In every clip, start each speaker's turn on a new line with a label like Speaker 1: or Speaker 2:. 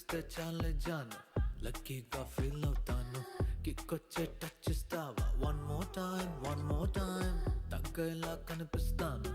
Speaker 1: కనిపిస్తే చాలే జాను లక్కీగా ఫీల్ అవుతాను కిక్కొచ్చే టచ్ ఇస్తావా వన్ మోర్ టైం తగ్గేలా కనిపిస్తాను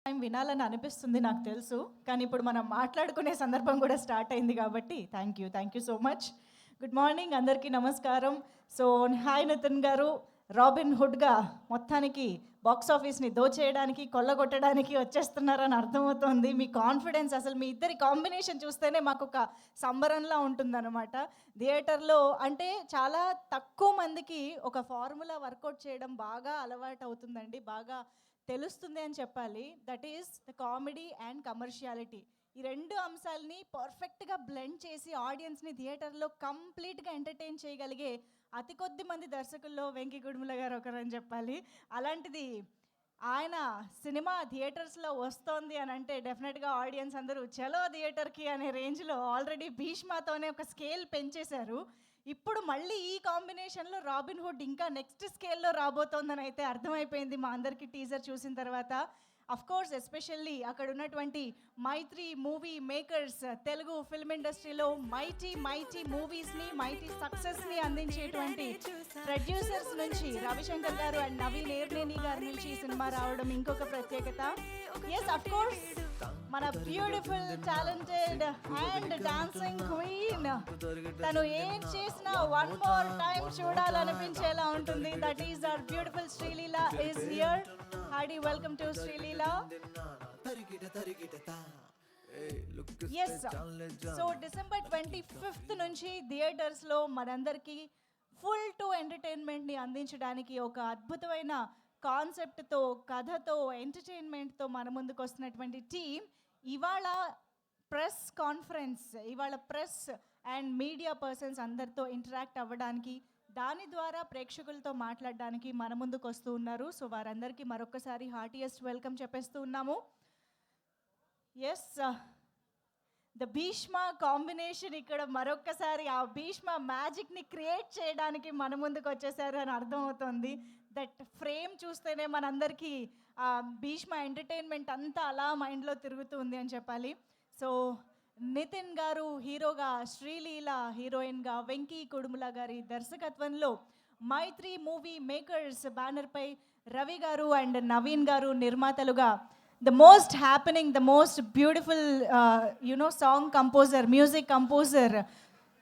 Speaker 2: టైం వినాలని అనిపిస్తుంది నాకు తెలుసు, కానీ ఇప్పుడు మనం మాట్లాడుకునే సందర్భం కూడా స్టార్ట్ అయింది కాబట్టి thank you so much. Good morning, అందరికీ నమస్కారం. సో హాయ్ నితిన్ గారు, రాబిన్ హుడ్గా మొత్తానికి బాక్స్ ఆఫీస్ని దోచేయడానికి కొల్లగొట్టడానికి వచ్చేస్తున్నారని అర్థమవుతోంది. మీ కాన్ఫిడెన్స్, అసలు మీ ఇద్దరి కాంబినేషన్ చూస్తేనే మాకు ఒక సంబరంలా ఉంటుందన్నమాట. థియేటర్లో అంటే చాలా తక్కువ మందికి ఒక ఫార్ములా వర్కౌట్ చేయడం బాగా అలవాటు అవుతుందండి, బాగా తెలుస్తుంది అని చెప్పాలి. That is the comedy and commerciality. ఈ రెండు అంశాలని పర్ఫెక్ట్గా బ్లెండ్ చేసి ఆడియన్స్ని థియేటర్లో కంప్లీట్గా ఎంటర్టైన్ చేయగలిగే అతి కొద్ది మంది దర్శకుల్లో వెంకీ కుడుముల గారు ఒకరని చెప్పాలి. అలాంటిది ఆయన సినిమా థియేటర్స్లో వస్తోంది అని అంటే డెఫినెట్గా ఆడియన్స్ అందరూ చలో థియేటర్కి అనే రేంజ్లో ఆల్రెడీ భీష్మతోనే ఒక స్కేల్ పెంచేశారు. ఇప్పుడు మళ్ళీ ఈ కాంబినేషన్లో రాబిన్ హుడ్ ఇంకా నెక్స్ట్ స్కేల్లో రాబోతోందని అయితే అర్థమైపోయింది మా అందరికీ టీజర్ చూసిన తర్వాత. అఫ్ కోర్స్ ఎస్పెషల్లీ అక్కడ ఉన్నటువంటి మైత్రి మూవీ మేకర్స్, తెలుగు ఫిల్మ్ ఇండస్ట్రీలో మైటీ మూవీస్ని, మైటీ సక్సెస్ని అందించేటువంటి ప్రొడ్యూసర్స్ నుంచి రవిశంకర్ గారు అండ్ నవీన్ ఏర్నేని గారి నుంచి ఈ సినిమా రావడం ఇంకొక ప్రత్యేకత. ఎస్, అఫ్ కోర్స్ మన beautiful talented and dancing queen, తను ఏం చేసినా వన్ మోర్ టైం చూడాలనిపించేలా ఉంటుంది. That is our beautiful Sreeleela is here. Hearty welcome to Sreeleela. Yes, so December 25th నుంచి థియేటర్స్లో మనందరికీ ఫుల్ టు ఎంటర్టైన్మెంట్ని అందించడానికి ఒక అద్భుతమైన కాన్సెప్ట్తో, కథతో, ఎంటర్టైన్మెంట్తో మన ముందుకు వస్తున్నటువంటి టీం ఇవాళ ప్రెస్ కాన్ఫరెన్స్, ఇవాళ ప్రెస్ అండ్ మీడియా పర్సన్స్ అందరితో ఇంటరాక్ట్ అవ్వడానికి, దాని ద్వారా ప్రేక్షకులతో మాట్లాడడానికి మన ముందుకు వస్తూ ఉన్నారు. సో వారందరికీ మరొకసారి హార్టియెస్ట్ వెల్కమ్ చెప్పేస్తూ ఉన్నాము. ఎస్, ద భీష్మ కాంబినేషన్ ఇక్కడ మరొకసారి ఆ భీష్మ మ్యాజిక్ని క్రియేట్ చేయడానికి మన ముందుకు వచ్చేసారు అని అర్థమవుతుంది. దట్ ఫ్రేమ్ చూస్తేనే మనందరికీ భీష్మ ఎంటర్టైన్మెంట్ అంతా అలా మైండ్లో తిరుగుతుంది అని చెప్పాలి. సో నితిన్ గారు హీరోగా, శ్రీలీల హీరోయిన్గా, వెంకీ కుడుముల గారి దర్శకత్వంలో మైత్రి మూవీ మేకర్స్ బ్యానర్పై రవి గారు అండ్ నవీన్ గారు నిర్మాతలుగా the most happening, the most beautiful song composer, music composer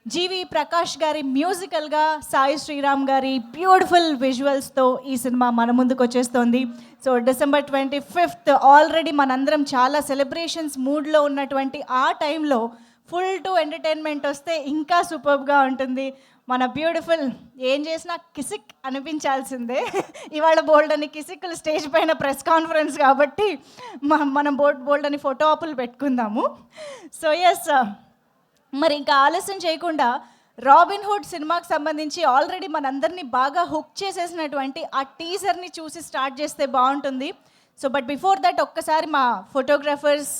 Speaker 2: GV Prakash గారి మ్యూజికల్గా, సాయి శ్రీరామ్ గారి బ్యూటిఫుల్ విజువల్స్తో ఈ సినిమా మన ముందుకు వచ్చేస్తోంది. సో December 25th ఆల్రెడీ మనందరం చాలా సెలబ్రేషన్స్ మూడ్లో ఉన్నటువంటి ఆ టైంలో ఫుల్ టు ఎంటర్టైన్మెంట్ వస్తే ఇంకా సూపర్గా ఉంటుంది. మన బ్యూటిఫుల్ ఏం చేసినా కిసిక్ అనిపించాల్సిందే. ఇవాళ బోల్డ్ అని కిసిక్లు స్టేజ్ పైన ప్రెస్ కాన్ఫరెన్స్ కాబట్టి మనం బోల్డ్ అని ఫోటో ఆపులు పెట్టుకుందాము. సో ఎస్, మరి ఇంకా ఆలస్యం చేయకుండా రాబిన్ హుడ్ సినిమాకి సంబంధించి ఆల్రెడీ మనందరినీ బాగా హుక్ చేసేసినటువంటి ఆ టీజర్ని చూసి స్టార్ట్ చేస్తే బాగుంటుంది. సో బట్ బిఫోర్ దట్ ఒక్కసారి మా ఫోటోగ్రాఫర్స్,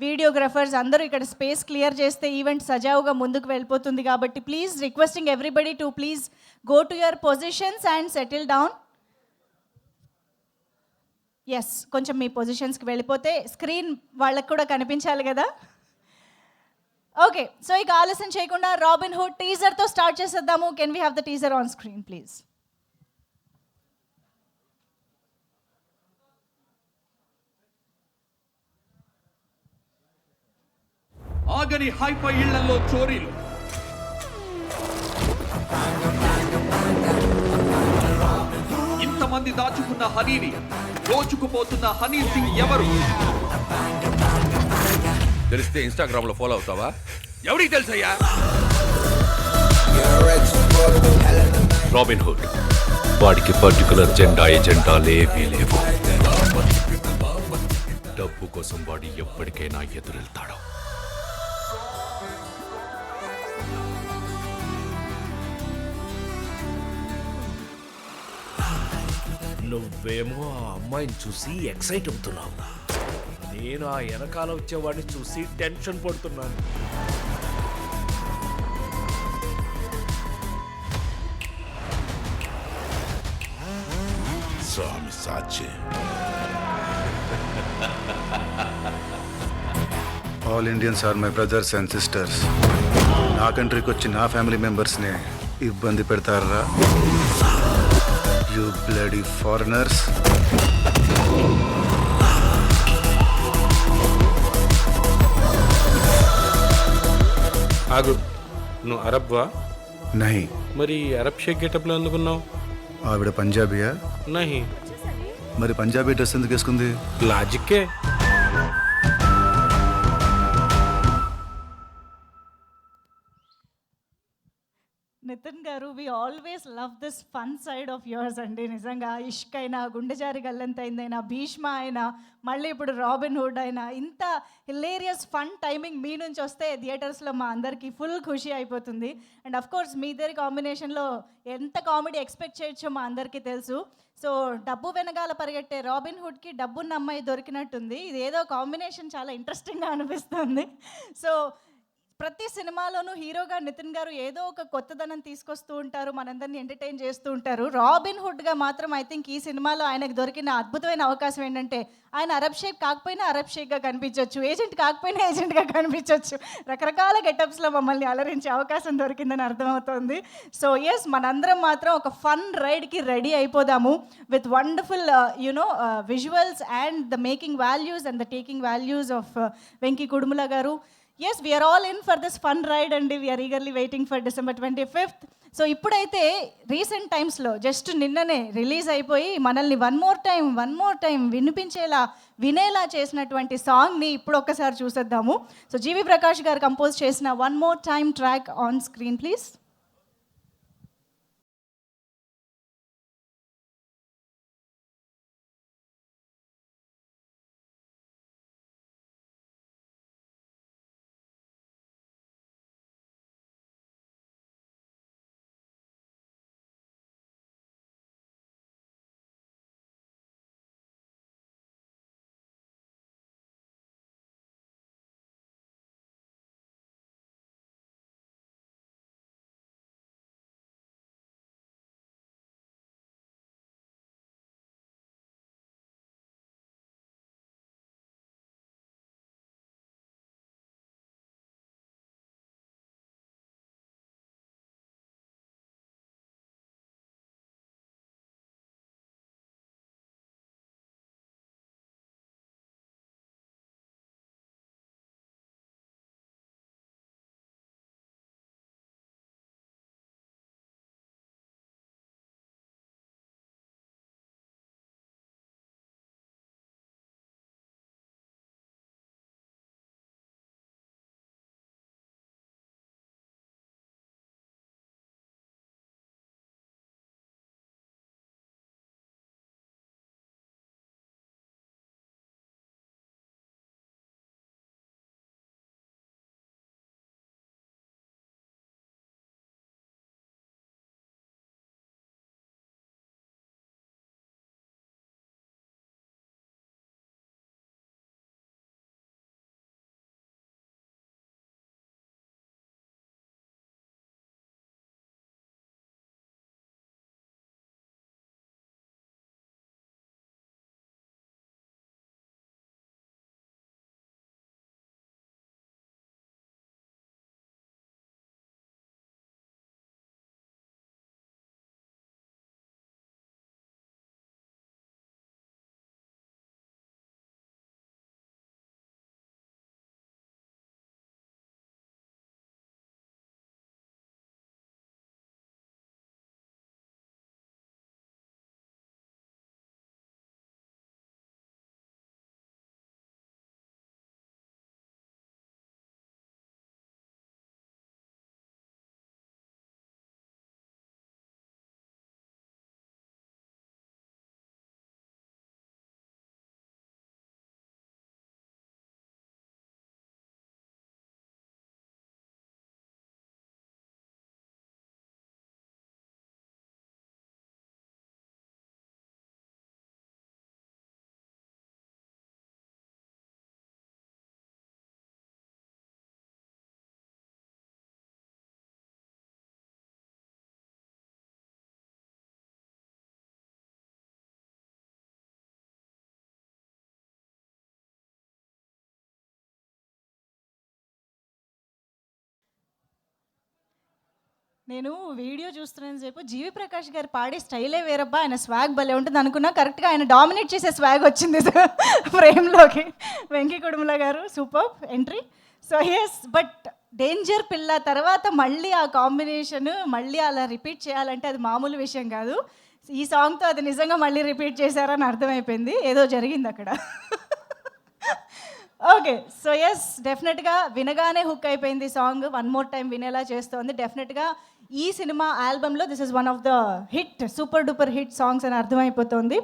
Speaker 2: వీడియోగ్రాఫర్స్ అందరూ ఇక్కడ స్పేస్ క్లియర్ చేస్తే ఈవెంట్ సజావుగా ముందుకు వెళ్ళిపోతుంది. కాబట్టి please requesting everybody to please go to your positions and settle down. Yes, కొంచెం మీ పొజిషన్స్కి వెళ్ళిపోతే స్క్రీన్ వాళ్ళకు కూడా కనిపించాలి కదా. ఓకే, సో ఇక ఆలస్యం చేయకుండా రాబిన్ హుడ్ టీజర్తో స్టార్ట్ చేసేద్దాము. Can we have the teaser on screen please?
Speaker 3: ఆగని హైఫై ఇళ్లలో చోరీలు, ఇంతమంది దాచుకున్న హనీని దోచుకుపోతున్న హనీ సింగ్ ఎవరు?
Speaker 4: తెలిస్తే ఇన్స్టాగ్రామ్ లో ఫాలో అవుతావా? ఎవరికి తెలుసయ్యా? రాబిన్ హుడ్, వాడికి పర్టికులర్ ఎజెండాలేవీ లేవు. డబ్బు కోసం వాడు ఎప్పటికైనా ఎదురెళ్తాడు.
Speaker 5: నువ్వేమో ఆ అమ్మాయిని చూసి ఎక్సైట్ అవుతున్నావు, నేను ఆ వెనకాల వచ్చేవాడిని చూసి టెన్షన్ పడుతున్నాను.
Speaker 6: Swami Sakshi. All Indians are my brothers and sisters. నా కంట్రీకి వచ్చి నా ఫ్యామిలీ మెంబర్స్ని ఇబ్బంది పెడతారా? You bloody foreigners.
Speaker 7: ఆగు, నువ్వు అరబ్వా?
Speaker 6: నహి.
Speaker 7: మరి అరబ్ షేక్ గెటప్లో ఎందుకున్నావు?
Speaker 6: ఆవిడ పంజాబీయా?
Speaker 7: నహి.
Speaker 6: మరి పంజాబీ డ్రెస్ ఎందుకు వేసుకుంది?
Speaker 7: లాజిక్కే.
Speaker 2: నితిన్ గారు, we always love this fun side of yours అండి. నిజంగా ఇష్క్ అయినా, గుండెజారి గల్లంతైందైనా, భీష్మ అయినా, మళ్ళీ ఇప్పుడు రాబిన్ హుడ్ అయినా, ఇంత హిలేరియస్ ఫన్ టైమింగ్ మీ నుంచి వస్తే థియేటర్స్లో మా అందరికీ ఫుల్ ఖుషి అయిపోతుంది. అండ్ అఫ్ కోర్స్ మీ ఇద్దరి కాంబినేషన్లో ఎంత కామెడీ ఎక్స్పెక్ట్ చేయొచ్చో మా అందరికీ తెలుసు. సో డబ్బు వెనకాల పరిగెట్టే రాబిన్ హుడ్కి డబ్బున్న అమ్మాయి దొరికినట్టుంది. ఇది ఏదో కాంబినేషన్ చాలా ఇంట్రెస్టింగ్గా అనిపిస్తుంది. సో ప్రతి సినిమాలోనూ హీరోగా నితిన్ గారు ఏదో ఒక కొత్తదనం తీసుకొస్తూ ఉంటారు, మనందరినీ ఎంటర్టైన్ చేస్తూ ఉంటారు. రాబిన్ హుడ్గా మాత్రం ఐ థింక్ ఈ సినిమాలో ఆయనకు దొరికిన అద్భుతమైన అవకాశం ఏంటంటే ఆయన అరబ్ షేక్ కాకపోయినా అరబ్ షేక్గా కనిపించవచ్చు, ఏజెంట్ కాకపోయినా ఏజెంట్గా కనిపించవచ్చు. రకరకాల గెటప్స్లో మమ్మల్ని అలరించే అవకాశం దొరికిందని అర్థమవుతుంది. సో ఎస్, మనందరం మాత్రం ఒక ఫన్ రైడ్కి రెడీ అయిపోదాము with wonderful visuals and the making values and the taking values of Venky Kudumula గారు. Yes, we are all in for this fun ride and we are eagerly waiting for December 25th. So ఇప్పుడైతే recent టైమ్స్లో just నిన్ననే release అయిపోయి మనల్ని one more time వినేలా చేసినటువంటి సాంగ్ని ఇప్పుడు ఒక్కసారి చూసేద్దాము. సో జీవి ప్రకాష్ గారు కంపోజ్ చేసిన one more time track on screen please. నేను వీడియో చూస్తున్నంత సేపు జీవి ప్రకాష్ గారు పాడే స్టైలే వేరబ్బా, ఆయన స్వాగ్ భలే ఉంటుంది అనుకున్నా. కరెక్ట్గా ఆయన డామినేట్ చేసే స్వాగ్ వచ్చింది ఫ్రేమ్లోకి. వెంకీ కుడుముల గారు super entry. So yes, but danger పిల్ల తర్వాత మళ్ళీ ఆ కాంబినేషన్ మళ్ళీ అలా రిపీట్ చేయాలంటే అది మామూలు విషయం కాదు. ఈ సాంగ్తో అది నిజంగా మళ్ళీ రిపీట్ చేశారని అర్థమైపోయింది, ఏదో జరిగింది అక్కడ. ఓకే, సో ఎస్, డెఫినెట్గా వినగానే హుక్ అయిపోయింది సాంగ్, వన్ మోర్ టైం వినేలా చేస్తోంది. డెఫినెట్గా ఈ సినిమా ఆల్బంలో this is one of the hit, super duper hit songs అని అర్థమైపోతుంది.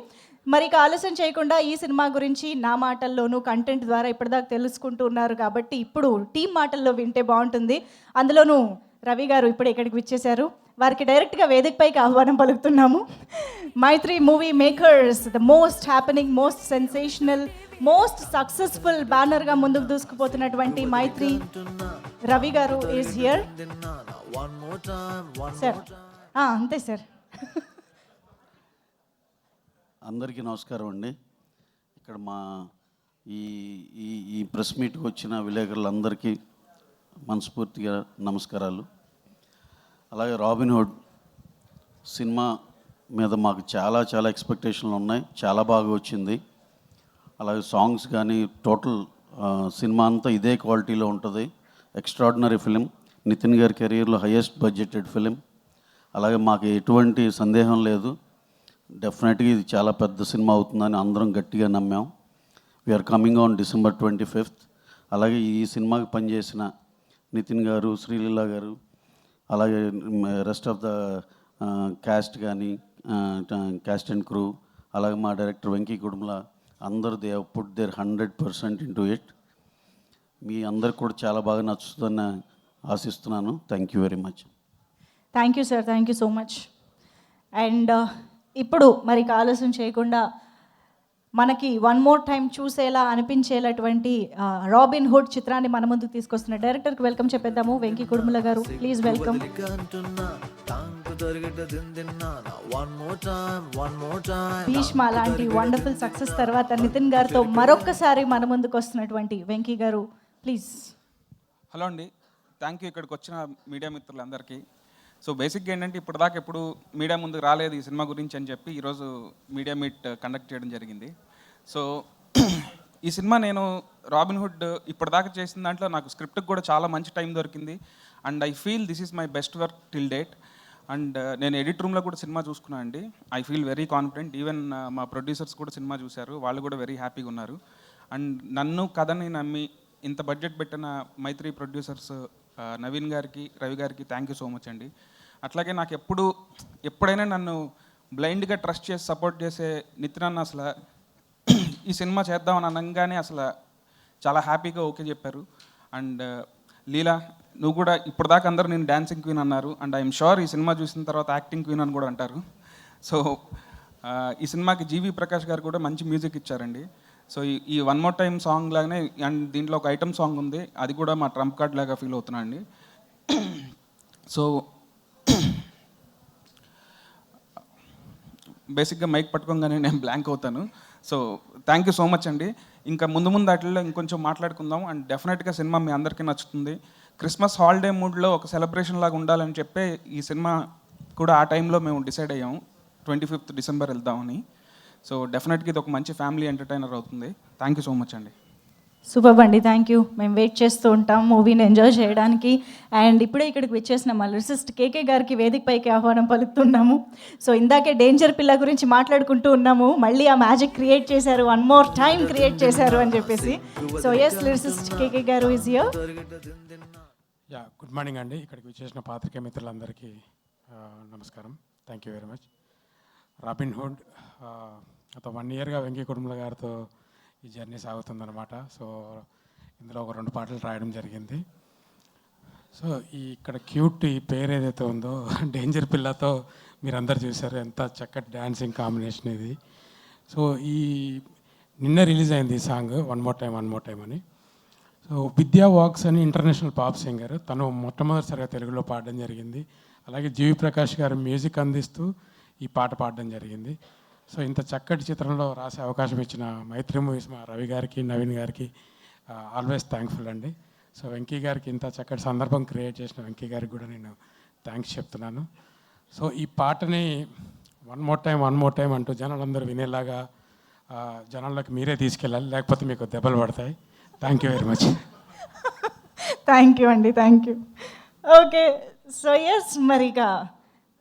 Speaker 2: మరి ఇక ఆలస్యం చేయకుండా ఈ సినిమా గురించి నా మాటల్లోనూ కంటెంట్ ద్వారా ఇప్పటిదాకా తెలుసుకుంటూ ఉన్నారు కాబట్టి ఇప్పుడు టీం మాటల్లో వింటే బాగుంటుంది. అందులోనూ రవి గారు ఇప్పుడు ఇక్కడికి విచ్చేశారు, వారికి డైరెక్ట్గా వేదికపైకి ఆహ్వానం పలుకుతున్నాము. Mythri movie makers, the most happening, most sensational, most successful బ్యానర్గా ముందుకు దూసుకుపోతున్నటువంటి మైత్రి రవి గారు ఈజ్ హియర్. సార్ అంతే సార్.
Speaker 8: అందరికీ నమస్కారం అండి. ఇక్కడ మా ఈ ఈ ఈ ప్రెస్ మీట్కి వచ్చిన విలేకరులందరికీ మనస్ఫూర్తిగా నమస్కారాలు. అలాగే రాబిన్హుడ్ సినిమా మీద మాకు చాలా చాలా ఎక్స్పెక్టేషన్లు ఉన్నాయి, చాలా బాగా వచ్చింది. అలాగే సాంగ్స్ కానీ టోటల్ సినిమా అంతా ఇదే క్వాలిటీలో ఉంటుంది. ఎక్స్ట్రాడినరీ ఫిలిం, నితిన్ గారి కెరీర్లో హైయెస్ట్ బడ్జెటెడ్ ఫిలిం. అలాగే మాకు ఎటువంటి సందేహం లేదు, డెఫినెట్గా ఇది చాలా పెద్ద సినిమా అవుతుందని అందరం గట్టిగా నమ్మాం. We're coming on December 25th. అలాగే ఈ సినిమాకి పనిచేసిన నితిన్ గారు, శ్రీలీల గారు, అలాగే రెస్ట్ ఆఫ్ ద క్యాస్ట్ కానీ క్యాస్ట్ అండ్ క్రూ, అలాగే మా డైరెక్టర్ వెంకీ కుడుమల, అందరూ they have put their 100% into it. మీ అందరికి కూడా చాలా బాగా నచ్చుతుందని ఆశిస్తున్నాను. Thank you very much.
Speaker 2: Thank you sir, thank you so much. And ఇప్పుడు మరి ఆలస్యం చేయకుండా మనకి వన్ మోర్ టైం చూసేలా అనిపించేలాటువంటి రాబిన్ హుడ్ చిత్రాన్ని మన ముందుకు తీసుకొస్తున్న డైరెక్టర్కి వెల్కమ్ చెప్పేద్దాము. వెంకీ కుడుమల గారు, ప్లీజ్ వెల్కమ్. భీష్మ లాంటి వండర్ఫుల్ సక్సెస్ తర్వాత నితిన్ గారితో మరొక్కసారి మన ముందుకు వస్తున్నటువంటి వెంకీ గారు, ప్లీజ్.
Speaker 9: హలో అండి, థ్యాంక్ యూ ఇక్కడికి వచ్చిన మీడియా మిత్రులందరికీ. సో బేసిక్గా ఏంటంటే ఇప్పుడు దాకా ఎప్పుడు మీడియా ముందుకు రాలేదు ఈ సినిమా గురించి అని చెప్పి ఈరోజు మీడియా మీట్ కండక్ట్ చేయడం జరిగింది. సో ఈ సినిమా నేను రాబిన్హుడ్ ఇప్పటిదాకా చేసిన దాంట్లో నాకు స్క్రిప్ట్కి కూడా చాలా మంచి టైం దొరికింది. And I feel this is my best work till date. And నేను ఎడిట్ రూమ్లో కూడా సినిమా చూసుకున్నాను అండి. I feel very confident. Even మా ప్రొడ్యూసర్స్ కూడా సినిమా చూశారు, వాళ్ళు కూడా వెరీ హ్యాపీగా ఉన్నారు. అండ్ నన్ను కథని నమ్మి ఇంత బడ్జెట్ పెట్టిన మైత్రి ప్రొడ్యూసర్స్ నవీన్ గారికి, రవి గారికి థ్యాంక్ యూ సో మచ్ అండి. అట్లాగే నాకు ఎప్పుడైనా నన్ను బ్లైండ్గా ట్రస్ట్ చేసి సపోర్ట్ చేసే నితిన్ అన్న అసలు ఈ సినిమా చేద్దామని అనగానే అసలు చాలా హ్యాపీగా ఓకే చెప్పారు. అండ్ లీలా, నువ్వు కూడా ఇప్పటిదాకా అందరూ నేను డాన్సింగ్ క్వీన్ అన్నారు. అండ్ ఐఎమ్ షూర్ ఈ సినిమా చూసిన తర్వాత యాక్టింగ్ క్వీన్ అని కూడా అంటారు. సో ఈ సినిమాకి జీవి ప్రకాష్ గారు కూడా మంచి మ్యూజిక్ ఇచ్చారండి. సో ఈ వన్ మోర్ టైం సాంగ్ లాగానే అండ్ దీంట్లో ఒక ఐటమ్ సాంగ్ ఉంది, అది కూడా మా ట్రంప్ కార్డ్ లాగా ఫీల్ అవుతున్నా అండి. సో బేసిక్గా మైక్ పట్టుకోగానే నేను బ్లాంక్ అవుతాను. So thank you so much అండి. ఇంకా ముందు వాటిల్లో ఇంకొంచెం మాట్లాడుకుందాం. అండ్ డెఫినెట్గా సినిమా మీ అందరికీ నచ్చుతుంది. క్రిస్మస్ హాలిడే మూడ్లో ఒక సెలబ్రేషన్ లాగా ఉండాలని చెప్పే ఈ సినిమా కూడా ఆ టైంలో మేము డిసైడ్ అయ్యాము 25th December వెళ్దామని. సో డెఫినెట్గా ఇది ఒక మంచి ఫ్యామిలీ ఎంటర్టైనర్ అవుతుంది. థ్యాంక్ యూ సో మచ్ అండి.
Speaker 2: సూపర్ అండి, థ్యాంక్ యూ. మేము వెయిట్ చేస్తూ ఉంటాం మూవీని ఎంజాయ్ చేయడానికి. అండ్ ఇప్పుడే ఇక్కడికి వచ్చేసిన మా లిరిసిస్ట్ కేకే గారికి వేదికపైకి ఆహ్వానం పలుకుతున్నాము. సో ఇందాకే డేంజర్ పిల్ల గురించి మాట్లాడుకుంటూ ఉన్నాము, మళ్ళీ ఆ మ్యాజిక్ క్రియేట్ చేశారు, వన్ మోర్ టైం క్రియేట్ చేశారు అని చెప్పేసి. సో ఎస్, లిరిసిస్ట్ కేకే గారు is here.
Speaker 7: Ya, good morning అండి. ఇక్కడికి వచ్చేసిన పాత్రికేయ మిత్రులందరికీ నమస్కారం. Thank you very much. Robinhood గత 1 yearగా వెంకీ కుడుమల గారితో ఈ జర్నీ సాగుతుందన్నమాట. సో ఇందులో ఒక 2 పాటలు రాయడం జరిగింది. సో ఇక్కడ క్యూట్ ఈ పేరు ఏదైతే ఉందో డేంజర్ పిల్లతో మీరందరూ చూసారు, ఎంత చక్కటి డ్యాన్సింగ్ కాంబినేషన్ ఇది. సో నిన్న రిలీజ్ అయింది ఈ సాంగ్ వన్ మోర్ టైం అని. సో విద్యా వాక్స్ అని ఇంటర్నేషనల్ పాప్ సింగర్, తను మొట్టమొదటిసారిగా తెలుగులో పాడడం జరిగింది. అలాగే జీవి ప్రకాష్ గారు మ్యూజిక్ అందిస్తూ ఈ పాట పాడడం జరిగింది. సో ఇంత చక్కటి చిత్రంలో రాసే అవకాశం ఇచ్చిన మైత్రి మూవీస్ మా రవి గారికి, నవీన్ గారికి ఆల్వేస్ థ్యాంక్ఫుల్ అండి. సో వెంకీ గారికి ఇంత చక్కటి సందర్భం క్రియేట్ చేసిన వెంకీ గారికి కూడా నేను థ్యాంక్స్ చెప్తున్నాను. సో ఈ పాటని వన్ మోర్ టైం అంటూ జనాలందరూ వినేలాగా జనాల్లోకి మీరే తీసుకెళ్ళాలి, లేకపోతే మీకు దెబ్బలు పడతాయి. Thank you very much.
Speaker 2: Thank you అండి, thank you. Okay, so yes, మరిగా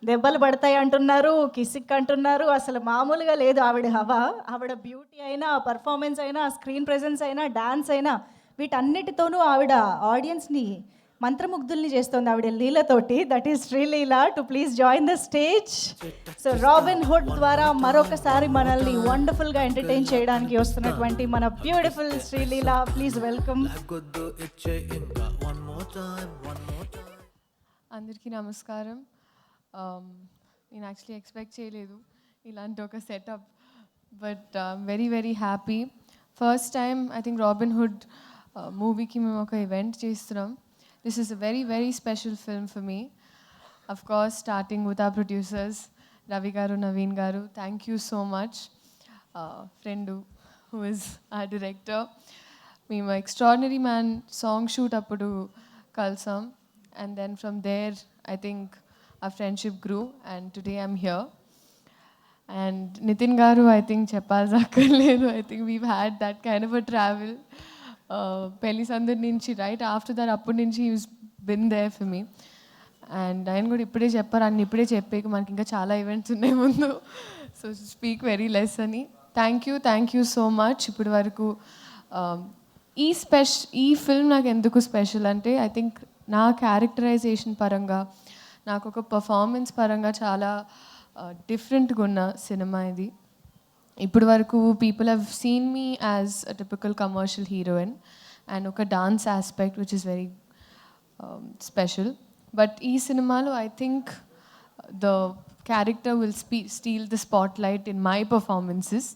Speaker 2: దెబ్బలు పడతాయి అంటున్నారు, కిసిక్ అంటున్నారు, అసలు మామూలుగా లేదు ఆవిడ హవా. ఆవిడ బ్యూటీ అయినా, పర్ఫార్మెన్స్ అయినా, స్క్రీన్ ప్రెజెన్స్ అయినా, డాన్స్ అయినా, వీటన్నిటితోనూ ఆవిడ ఆడియన్స్ని మంత్రముగ్ధుల్ని చేస్తుంది ఆవిడ లీలతోటి. That is Sreeleela to please join the stage. So Robin Hood ద్వారా మరొకసారి మనల్ని వండర్ఫుల్గా ఎంటర్టైన్ చేయడానికి వస్తున్నటువంటి మన బ్యూటిఫుల్ శ్రీలీల, ప్లీజ్ వెల్కమ్.
Speaker 1: లాగొద్దు ఇచ్చే ఇంకా one more time, one more time.
Speaker 10: అందరికీ నమస్కారం. నేను యాక్చువల్లీ ఎక్స్పెక్ట్ చేయలేదు ఇలాంటి ఒక setup, but very very happy. First time I think Robin Hood మూవీకి మేము ఒక ఈవెంట్ చేస్తున్నాం. This is a very very special film for me. Of course starting with our producers Ravi గారు, నవీన్ గారు, thank you so much. Friend who is a director. మేము extraordinary man song shoot అప్పుడు కలిసాం. And then from there, I think our friendship grew, and today I'm here. And Nitin Garu, I think cheppalakaledu. I think we've had that kind of a travel. Pelli Sandar nunchi, right after that, appudu nunchi he's been there for me. And ఆయన కూడా ఇప్పుడే చెప్పారు, అన్ని ఇప్పుడే చెప్పేకి మనకి ఇంకా చాలా events ఉన్నాయి ముందు, సో స్పీక్ వెరీ లెస్ అని. Thank you so much. ఇప్పటి వరకు ఈ ఫిల్మ్ నాకు ఎందుకు స్పెషల్ అంటే, ఐ థింక్ నా క్యారెక్టరైజేషన్ పరంగా, నాకు ఒక పర్ఫార్మెన్స్ పరంగా చాలా డిఫరెంట్గా ఉన్న సినిమా ఇది. ఇప్పటి వరకు people have seen me as a typical commercial heroine and ఒక dance aspect which is very special. But ఈ సినిమాలో I think the character will steal the spotlight in my performances.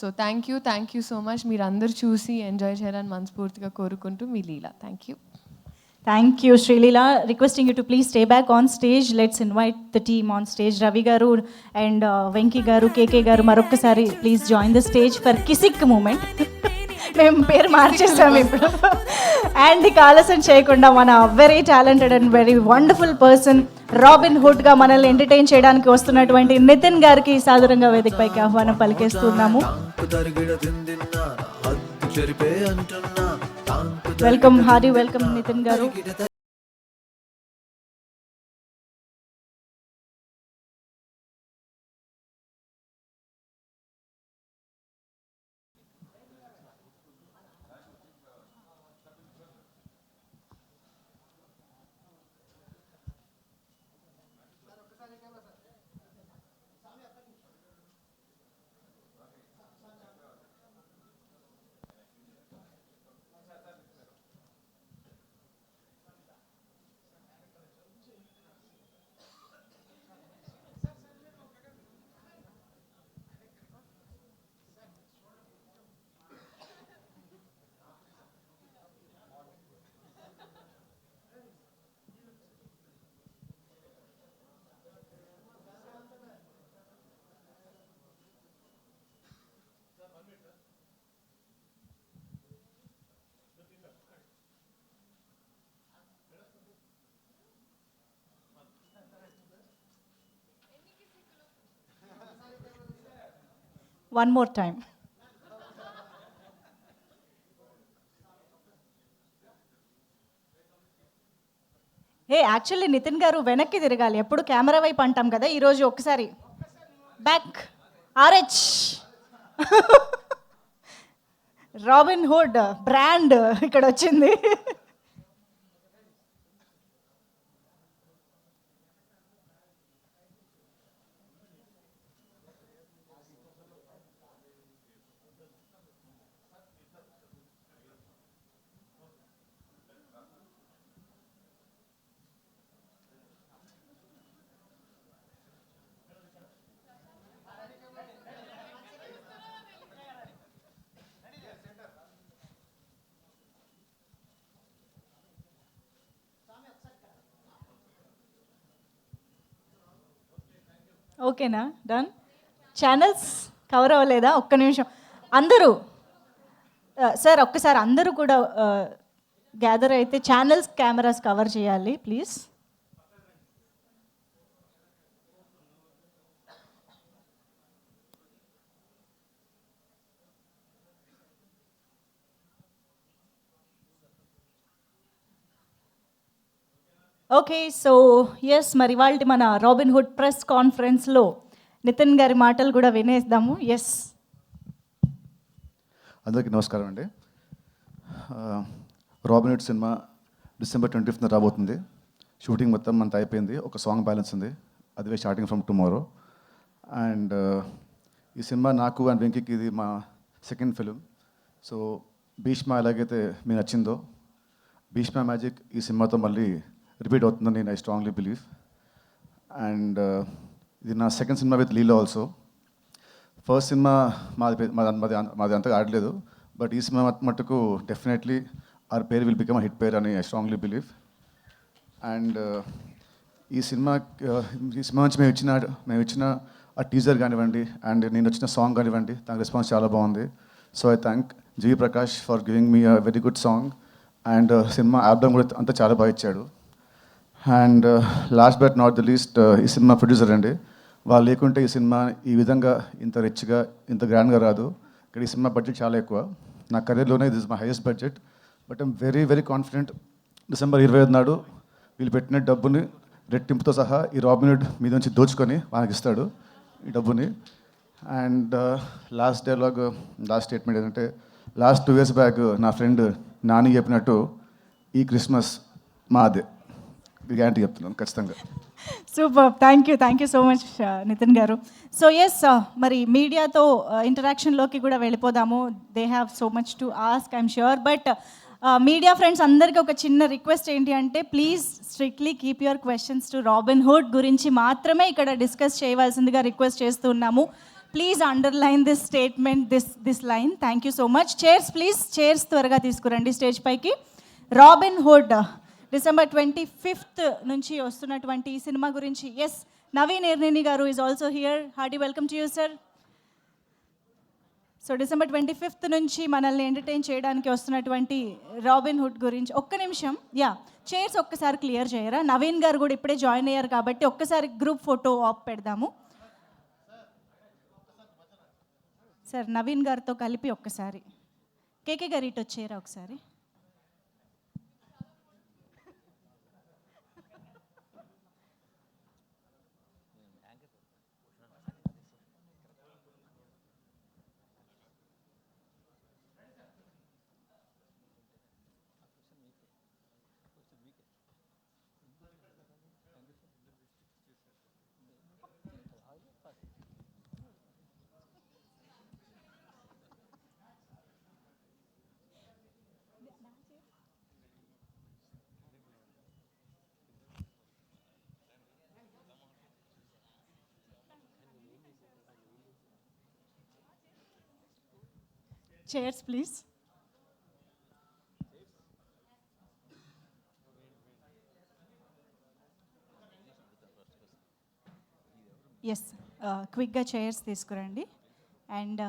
Speaker 10: So thank you so much. మీరు అందరు చూసి enjoy చేయాలని మనస్ఫూర్తిగా కోరుకుంటూ, మీ Leela. Thank you.
Speaker 2: Thank you, Srilila. Requesting you to please stay back on stage. Let's invite the team on stage. Ravi Garu and Venki Garu, KK Garu, Marokkasari, please join the stage for Kisik moment. మేము పేరు మార్చేస్తాం ఇప్పుడు. And ఇక ఆలస్యం చేయకుండా మన very talented and very wonderful person Robin హుడ్గా మనల్ని entertain చేయడానికి వస్తున్నటువంటి నితిన్ గారికి సాదరంగా వేదికపైకి ఆహ్వానం పలికేస్తున్నాము. వెల్కమ్, హార్డీ వెల్కమ్ నితిన్ గారు. One more time. ఏ యాక్చువల్లీ నితిన్ గారు వెనక్కి తిరగాలి, ఎప్పుడు కెమెరా వైపు అంటాం కదా, ఈరోజు ఒకసారి back. RH robin hood brand ఇక్కడ వచ్చింది. ఓకేనా, డన్. ఛానల్స్ కవర్ అవ్వలేదా? ఒక్క నిమిషం అందరూ సార్, ఒక్కసారి అందరూ కూడా గ్యాదర్ అయితే ఛానల్స్ కెమెరాస్ కవర్ చేయాలి ప్లీజ్. ఓకే, సో ఎస్, మరి వాళ్ళ మన రాబిన్ హుడ్ ప్రెస్ కాన్ఫరెన్స్లో నితిన్ గారి మాటలు కూడా వినేద్దాము. ఎస్,
Speaker 6: అందరికీ నమస్కారం అండి. Robin hood cinema December 25th రాబోతుంది. షూటింగ్ మొత్తం అంతా అయిపోయింది, ఒక సాంగ్ బ్యాలెన్స్ ఉంది, అదే స్టార్టింగ్ ఫ్రమ్ టుమారో. అండ్ ఈ సినిమా నాకు అండ్ వెంకీకి ఇది మా సెకండ్ ఫిలిం. సో భీష్మ ఎలాగైతే మీకు నచ్చిందో, భీష్మ మ్యాజిక్ ఈ సినిమాతో మళ్ళీ రిపీట్ అవుతుందని నేను ఐ స్ట్రాంగ్లీ బిలీవ్. అండ్ ఇది నా సెకండ్ సినిమా విత్ లీలో ఆల్సో. ఫస్ట్ సినిమా మాది అంతగా ఆడలేదు, బట్ ఈ సినిమా మట్టుకు definitely our pair will become hit pair అని ఐ స్ట్రాంగ్లీ బిలీవ్. అండ్ ఈ సినిమా నుంచి మేము ఇచ్చిన ఆ టీజర్ కానివ్వండి అండ్ నేను వచ్చిన సాంగ్ కానివ్వండి, దాని రెస్పాన్స్ చాలా బాగుంది. So I thank GV Prakash for giving me a very good song. And cinema album కూడా అంతా చాలా బాగా ఇచ్చాడు. And last but not the least, ఈ సినిమా ప్రొడ్యూసర్ అండి, వాళ్ళు లేకుంటే ఈ సినిమా ఈ విధంగా ఇంత రిచ్గా ఇంత గ్రాండ్గా రాదు. ఇక్కడ ఈ సినిమా బడ్జెట్ చాలా ఎక్కువ, నా కెరీర్లోనే ఇది is my highest budget. But I'm very very confident December 25 నాడు వీళ్ళు పెట్టిన డబ్బుని రెట్టింపుతో సహా ఈ రాబిన్ హుడ్ మీద నుంచి దోచుకొని వాళ్ళకి ఇస్తాడు ఈ డబ్బుని. అండ్ లాస్ట్ స్టేట్మెంట్ ఏంటంటే, లాస్ట్ 2 years బ్యాక్ నా ఫ్రెండ్ నాని చెప్పినట్టు ఈ క్రిస్మస్ మాదే, గ్యారంటీ చెప్తున్నాను ఖచ్చితంగా.
Speaker 2: Super, thank you so much Nithiin గారు. సో ఎస్, మరి మీడియాతో ఇంటరాక్షన్లోకి కూడా వెళ్ళిపోదాము. They have so much to ask, I'm sure. But media friends అందరికీ ఒక చిన్న రిక్వెస్ట్ ఏంటి అంటే, please strictly keep your questions to Robin Hood గురించి మాత్రమే ఇక్కడ డిస్కస్ చేయవలసిందిగా రిక్వెస్ట్ చేస్తున్నాము. Please underline this statement, this line. Thank you so much. Chairs please, chairs త్వరగా తీసుకురండి స్టేజ్ పైకి. రాబిన్ హుడ్ December 25th నుంచి వస్తున్నటువంటి ఈ సినిమా గురించి, ఎస్, నవీన్ ఎర్నేని గారు is also here. Hearty welcome to you sir. So December 25th నుంచి మనల్ని ఎంటర్టైన్ చేయడానికి వస్తున్నటువంటి రాబిన్ హుడ్ గురించి ఒక్క నిమిషం, చైర్స్ ఒక్కసారి క్లియర్ చేయరా? నవీన్ గారు కూడా ఇప్పుడే జాయిన్ అయ్యారు కాబట్టి ఒక్కసారి గ్రూప్ ఫోటో ఆఫ్ పెడదాము సార్. నవీన్ గారితో కలిపి ఒక్కసారి. కేకే గారు ఇటు వచ్చేయరా ఒకసారి. Chairs, please. Yes, quick chairs తీసుకురండి. And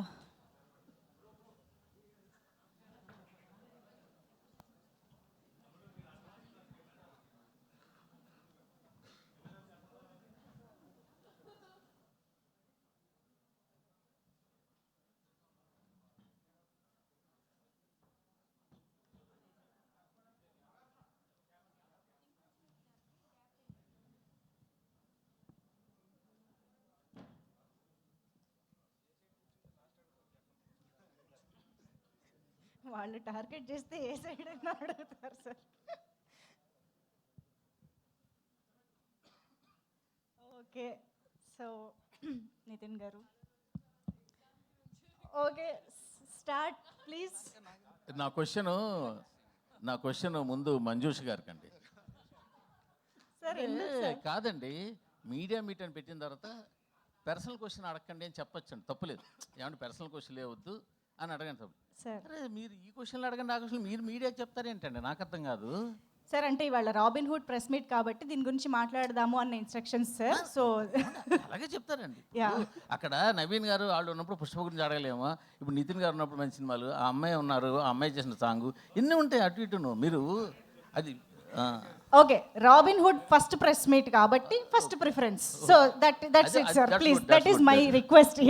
Speaker 2: వాళ్ళు టార్గెట్ చేస్తే ఏ సైడ్ అయినా అడుగుతారు సార్. ఓకే, సో నితిన్ గారు, ఓకే, స్టార్ట్ ప్లీజ్.
Speaker 11: నా క్వశ్చన్ ముందు మంజుష్ గారికి అండి.
Speaker 2: సార్
Speaker 11: కాదండి, మీడియా మీట్ అని పెట్టిన తర్వాత పర్సనల్ క్వశ్చన్ అడగండి అని చెప్పొచ్చండి, తప్పులేదు. ఏమంటే పర్సనల్ క్వశ్చన్ లేవద్దు అని అడగండి తప్పు. అరే మీరు ఈ క్వశ్చన్లు అడగండి, ఆ క్వశ్చన్ మీరు మీడియాకి చెప్తారేంటండి, నాకు అర్థం కాదు
Speaker 2: సార్. అంటే ఇవాళ రాబిన్ హుడ్ ప్రెస్ మీట్ కాబట్టి దీని గురించి మాట్లాడదాము అన్న ఇన్స్ట్రక్షన్స్ సార్. సో
Speaker 11: అలాగే చెప్తారండి. అక్కడ నవీన్ గారు వాళ్ళు ఉన్నప్పుడు పుష్ప గురించి అడగలేమా, ఇప్పుడు నితిన్ గారు ఉన్నప్పుడు మంచి సినిమాలు, ఆ అమ్మాయి ఉన్నారు, ఆ అమ్మాయి చేసిన సాంగ్ ఎన్ని ఉంటాయి అటు ఇటును మీరు అది.
Speaker 2: Okay, Robin Hood first press meet కాబట్టి first preference. So that's it sir, please, that is my request.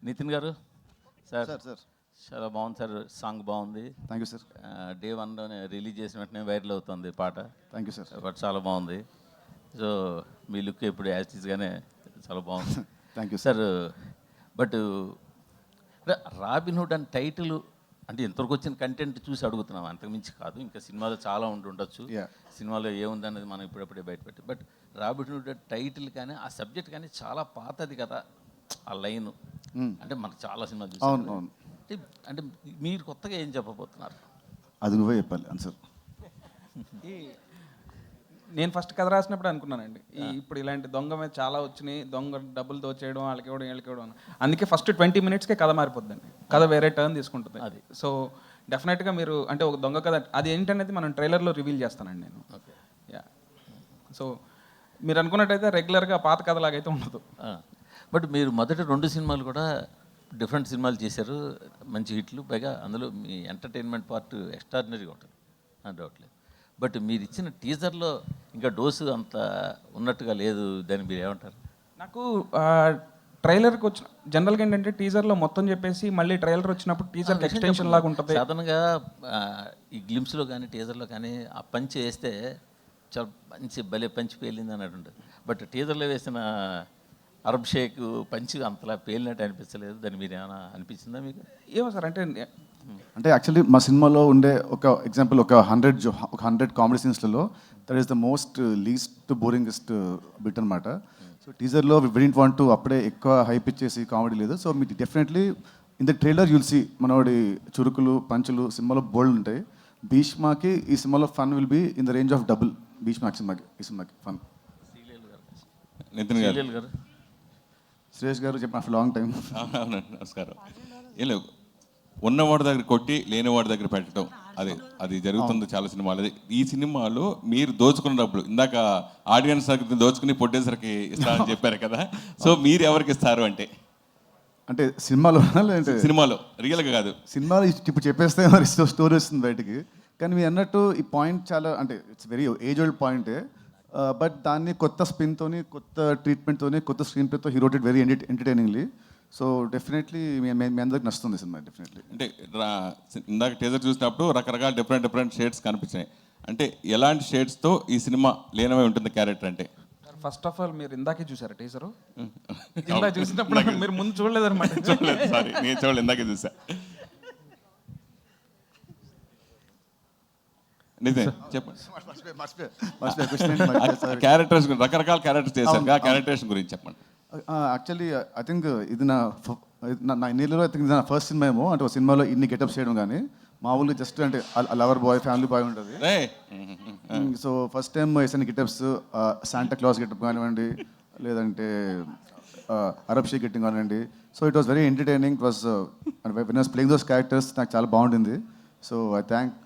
Speaker 11: Nithiin గారు సార్, చాలా బాగుంది సార్, సాంగ్ బాగుంది.
Speaker 6: Thank you sir.
Speaker 11: డే 1లోనే రిలీజ్ చేసిన వెంటనే వైరల్ అవుతుంది పాట.
Speaker 6: Thank you sir.
Speaker 11: బట్ చాలా బాగుంది. సో మీ లుక్ ఇప్పుడు యాస్టీస్గానే చాలా బాగుంది.
Speaker 6: Thank you
Speaker 11: sir. But Robinhood అని టైటిల్ అంటే ఇంతవరకు వచ్చిన కంటెంట్ చూసి అడుగుతున్నాం, అంతకుమించి కాదు. ఇంకా సినిమాలో చాలా ఉండొచ్చు, సినిమాలో ఏముందనేది మనం ఇప్పుడప్పుడే బయటపెట్టి. బట్ రాబిన్హుడ్ టైటిల్ కానీ ఆ సబ్జెక్ట్ కానీ చాలా పాతది కదా ఆ లైన్. అంటే మనకు చాలా సినిమా చూసాం. అంటే మీరు కొత్తగా ఏం చెప్పబోతున్నారు?
Speaker 6: అది నువ్వే చెప్పాలి ఆన్సర్.
Speaker 9: నేను ఫస్ట్ కథ రాసినప్పుడు అనుకున్నానండి, ఇప్పుడు ఇలాంటి దొంగ మీద చాలా వచ్చినాయి, దొంగ డబ్బులు దోచేయడం, వాళ్ళకి ఇవ్వడం, వీళ్ళకి ఇవ్వడం. అందుకే ఫస్ట్ 20 minutesకే కథ మారిపోద్దండి, కథ వేరే టర్న్ తీసుకుంటుంది. అది సో డెఫినెట్గా మీరు అంటే ఒక దొంగ కథ అది ఏంటనేది మనం ట్రైలర్లో రివీల్ చేస్తానండి నేను.
Speaker 11: ఓకే.
Speaker 9: యా. సో మీరు అనుకున్నట్టయితే రెగ్యులర్గా పాత కథలాగైతే ఉండదు.
Speaker 11: బట్ మీరు మొదటి 2 సినిమాలు కూడా డిఫరెంట్ సినిమాలు చేశారు, మంచి హిట్లు. పైగా అందులో మీ ఎంటర్టైన్మెంట్ పార్ట్ ఎక్స్ట్రాడినరీగా ఉంటుంది, డౌట్లేదు. బట్ మీరు ఇచ్చిన టీజర్లో ఇంకా డోసు అంత ఉన్నట్టుగా లేదు, దాన్ని మీరు ఏమంటారు?
Speaker 9: నాకు ట్రైలర్కి వచ్చిన జనరల్గా ఏంటంటే టీజర్లో మొత్తం చెప్పేసి మళ్ళీ ట్రైలర్ వచ్చినప్పుడు టీజర్ ఎక్స్టెన్షన్ లాగా ఉంటుంది.
Speaker 11: సాధారణంగా ఈ గ్లిమ్స్లో కానీ టీజర్లో కానీ ఆ పంచి వేస్తే చాలా మంచి భలే పంచి పేలింది అన్నట్టు ఉంటుంది. బట్ టీజర్లో వేసిన అరబ్ షేక్ పంచి అంతలా పేలినట్టు అనిపించలేదు, దాన్ని మీరు ఏమైనా అనిపించిందా మీకు?
Speaker 9: ఏమో సార్,
Speaker 6: అంటే యాక్చువల్లీ మా సినిమాలో ఉండే ఒక ఎగ్జాంపుల్ ఒక 100 కామెడీ సీన్స్లలో that is the most least boringest bit అనమాట. సో టీజర్లో వి డిడ్ంట్ వాంట్ టు అప్పుడే ఎక్కువ హైప్ ఇచ్చేసి కామెడీ లేదు. సో మీకు definitely in the trailer you'll see మనోడి చురుకులు పంచులు సినిమాలో బోల్డ్ ఉంటాయి. భీష్మాకి ఈ సినిమాలో fun will be in the range of double Bheeshma ఈ సినిమాకి ఫన్.
Speaker 12: నితిన్ గారు,
Speaker 6: సురేష్ గారు చెప్పిన ఆఫ్టర్ లాంగ్ టైం.
Speaker 12: అవునండి, నమస్కారం. ఏం లేదు, ఉన్నవాడి దగ్గర కొట్టి లేనివాడి దగ్గర పెట్టడం, అది జరుగుతుంది చాలా సినిమాలు. ఈ సినిమాలో మీరు దోచుకున్నప్పుడు ఇందాక ఆడియన్స్ దగ్గర దోచుకుని ప్రొడ్యూసర్కి ఇస్తారని చెప్పారు కదా, సో మీరు ఎవరికి ఇస్తారు
Speaker 6: అంటే సినిమాలో లేదంటే
Speaker 12: సినిమాలో రియల్గా కాదు,
Speaker 6: సినిమాలో ఇప్పుడు చెప్పేస్తే మరి స్టోరీ వస్తుంది బయటికి. కానీ మీరు అన్నట్టు ఈ పాయింట్ చాలా అంటే ఇట్స్ వెరీ ఏజ్ ఓల్డ్ పాయింటే, బట్ దాన్ని కొత్త స్పిన్తోని, కొత్త ట్రీట్మెంట్తోని, కొత్త స్క్రీన్ ప్లేతో he wrote it very entertainingly. So definitely మీ అందరికి నచ్చుతుంది సినిమా డెఫినెట్లీ.
Speaker 12: అంటే ఇందాక టీజర్ చూసినప్పుడు రకరకాల డిఫరెంట్ షేడ్స్ కనిపించినాయి. అంటే ఎలాంటి షేడ్స్తో ఈ సినిమా లీనమై ఉంటుంది క్యారెక్టర్ అంటే?
Speaker 9: ఫస్ట్ ఆఫ్ ఆల్ మీరు ఇందాకే చూసారా టీజరు? ఇందాక చూసినప్పుడు మీరు ముందు చూడలేదన్నమాట.
Speaker 12: చూడలేదు, సారీ, నేను చూడలేదు, ఇందాకే చూసా. నిజం చెప్పండి. క్యారెక్టర్స్ రకరకాల క్యారెక్టర్స్ చేశారు, ఆ క్యారెక్టర్స్ గురించి చెప్పండి.
Speaker 6: యాక్చువల్లీ ఐ థింక్ ఇది నా ఇన్నిలో ఐ థింక్ ఇది నా ఫస్ట్ సినిమా ఏమో. అంటే ఒక సినిమాలో ఇన్ని గెటప్స్ చేయడం కానీ మామూలుగా జస్ట్ అంటే లవర్ బాయ్, ఫ్యామిలీ బాయ్ ఉంటుంది. సో ఫస్ట్ టైం వేసిన గెటప్స్ శాంటా క్లాస్ గెటప్ కానివ్వండి, లేదంటే అరబ్ షేక్ గెట్టింగ్ కానివ్వండి. So it was very entertaining. It was when was playing those characters నాకు చాలా బాగుండింది. So I thank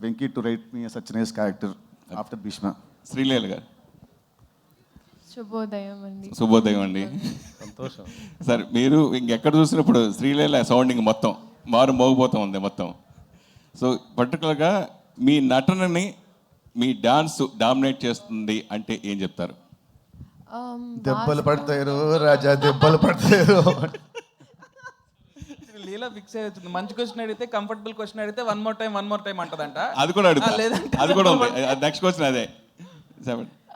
Speaker 6: Venky to write me such nice character after Bheeshma.
Speaker 12: Sreeleela గారు.
Speaker 10: శుభోదయం
Speaker 12: అండి. సంతోషం సార్. మీరు ఇంకెక్కడ చూసినప్పుడు శ్రీలీల సౌండింగ్ మొత్తం మోగిపోతూ ఉంది మొత్తం. సో పర్టికులర్గా మీ నటనని, మీ డాన్స్ డామినేట్ చేస్తుంది అంటే ఏం చెప్తారు?
Speaker 6: దెబ్బలు పడతారు రాజా, దెబ్బలు పడతారు.
Speaker 9: లీలా ఫిక్స్ అయ్యి మంచి క్వశ్చన్ అడిగితే, కంఫర్టబుల్ క్వశ్చన్ అడిగితే వన్ మోర్ టైం అంటదంట.
Speaker 12: అది కూడా అడుగుతా, అది కూడా ఉంది. నెక్స్ట్ క్వశ్చన్ అదే.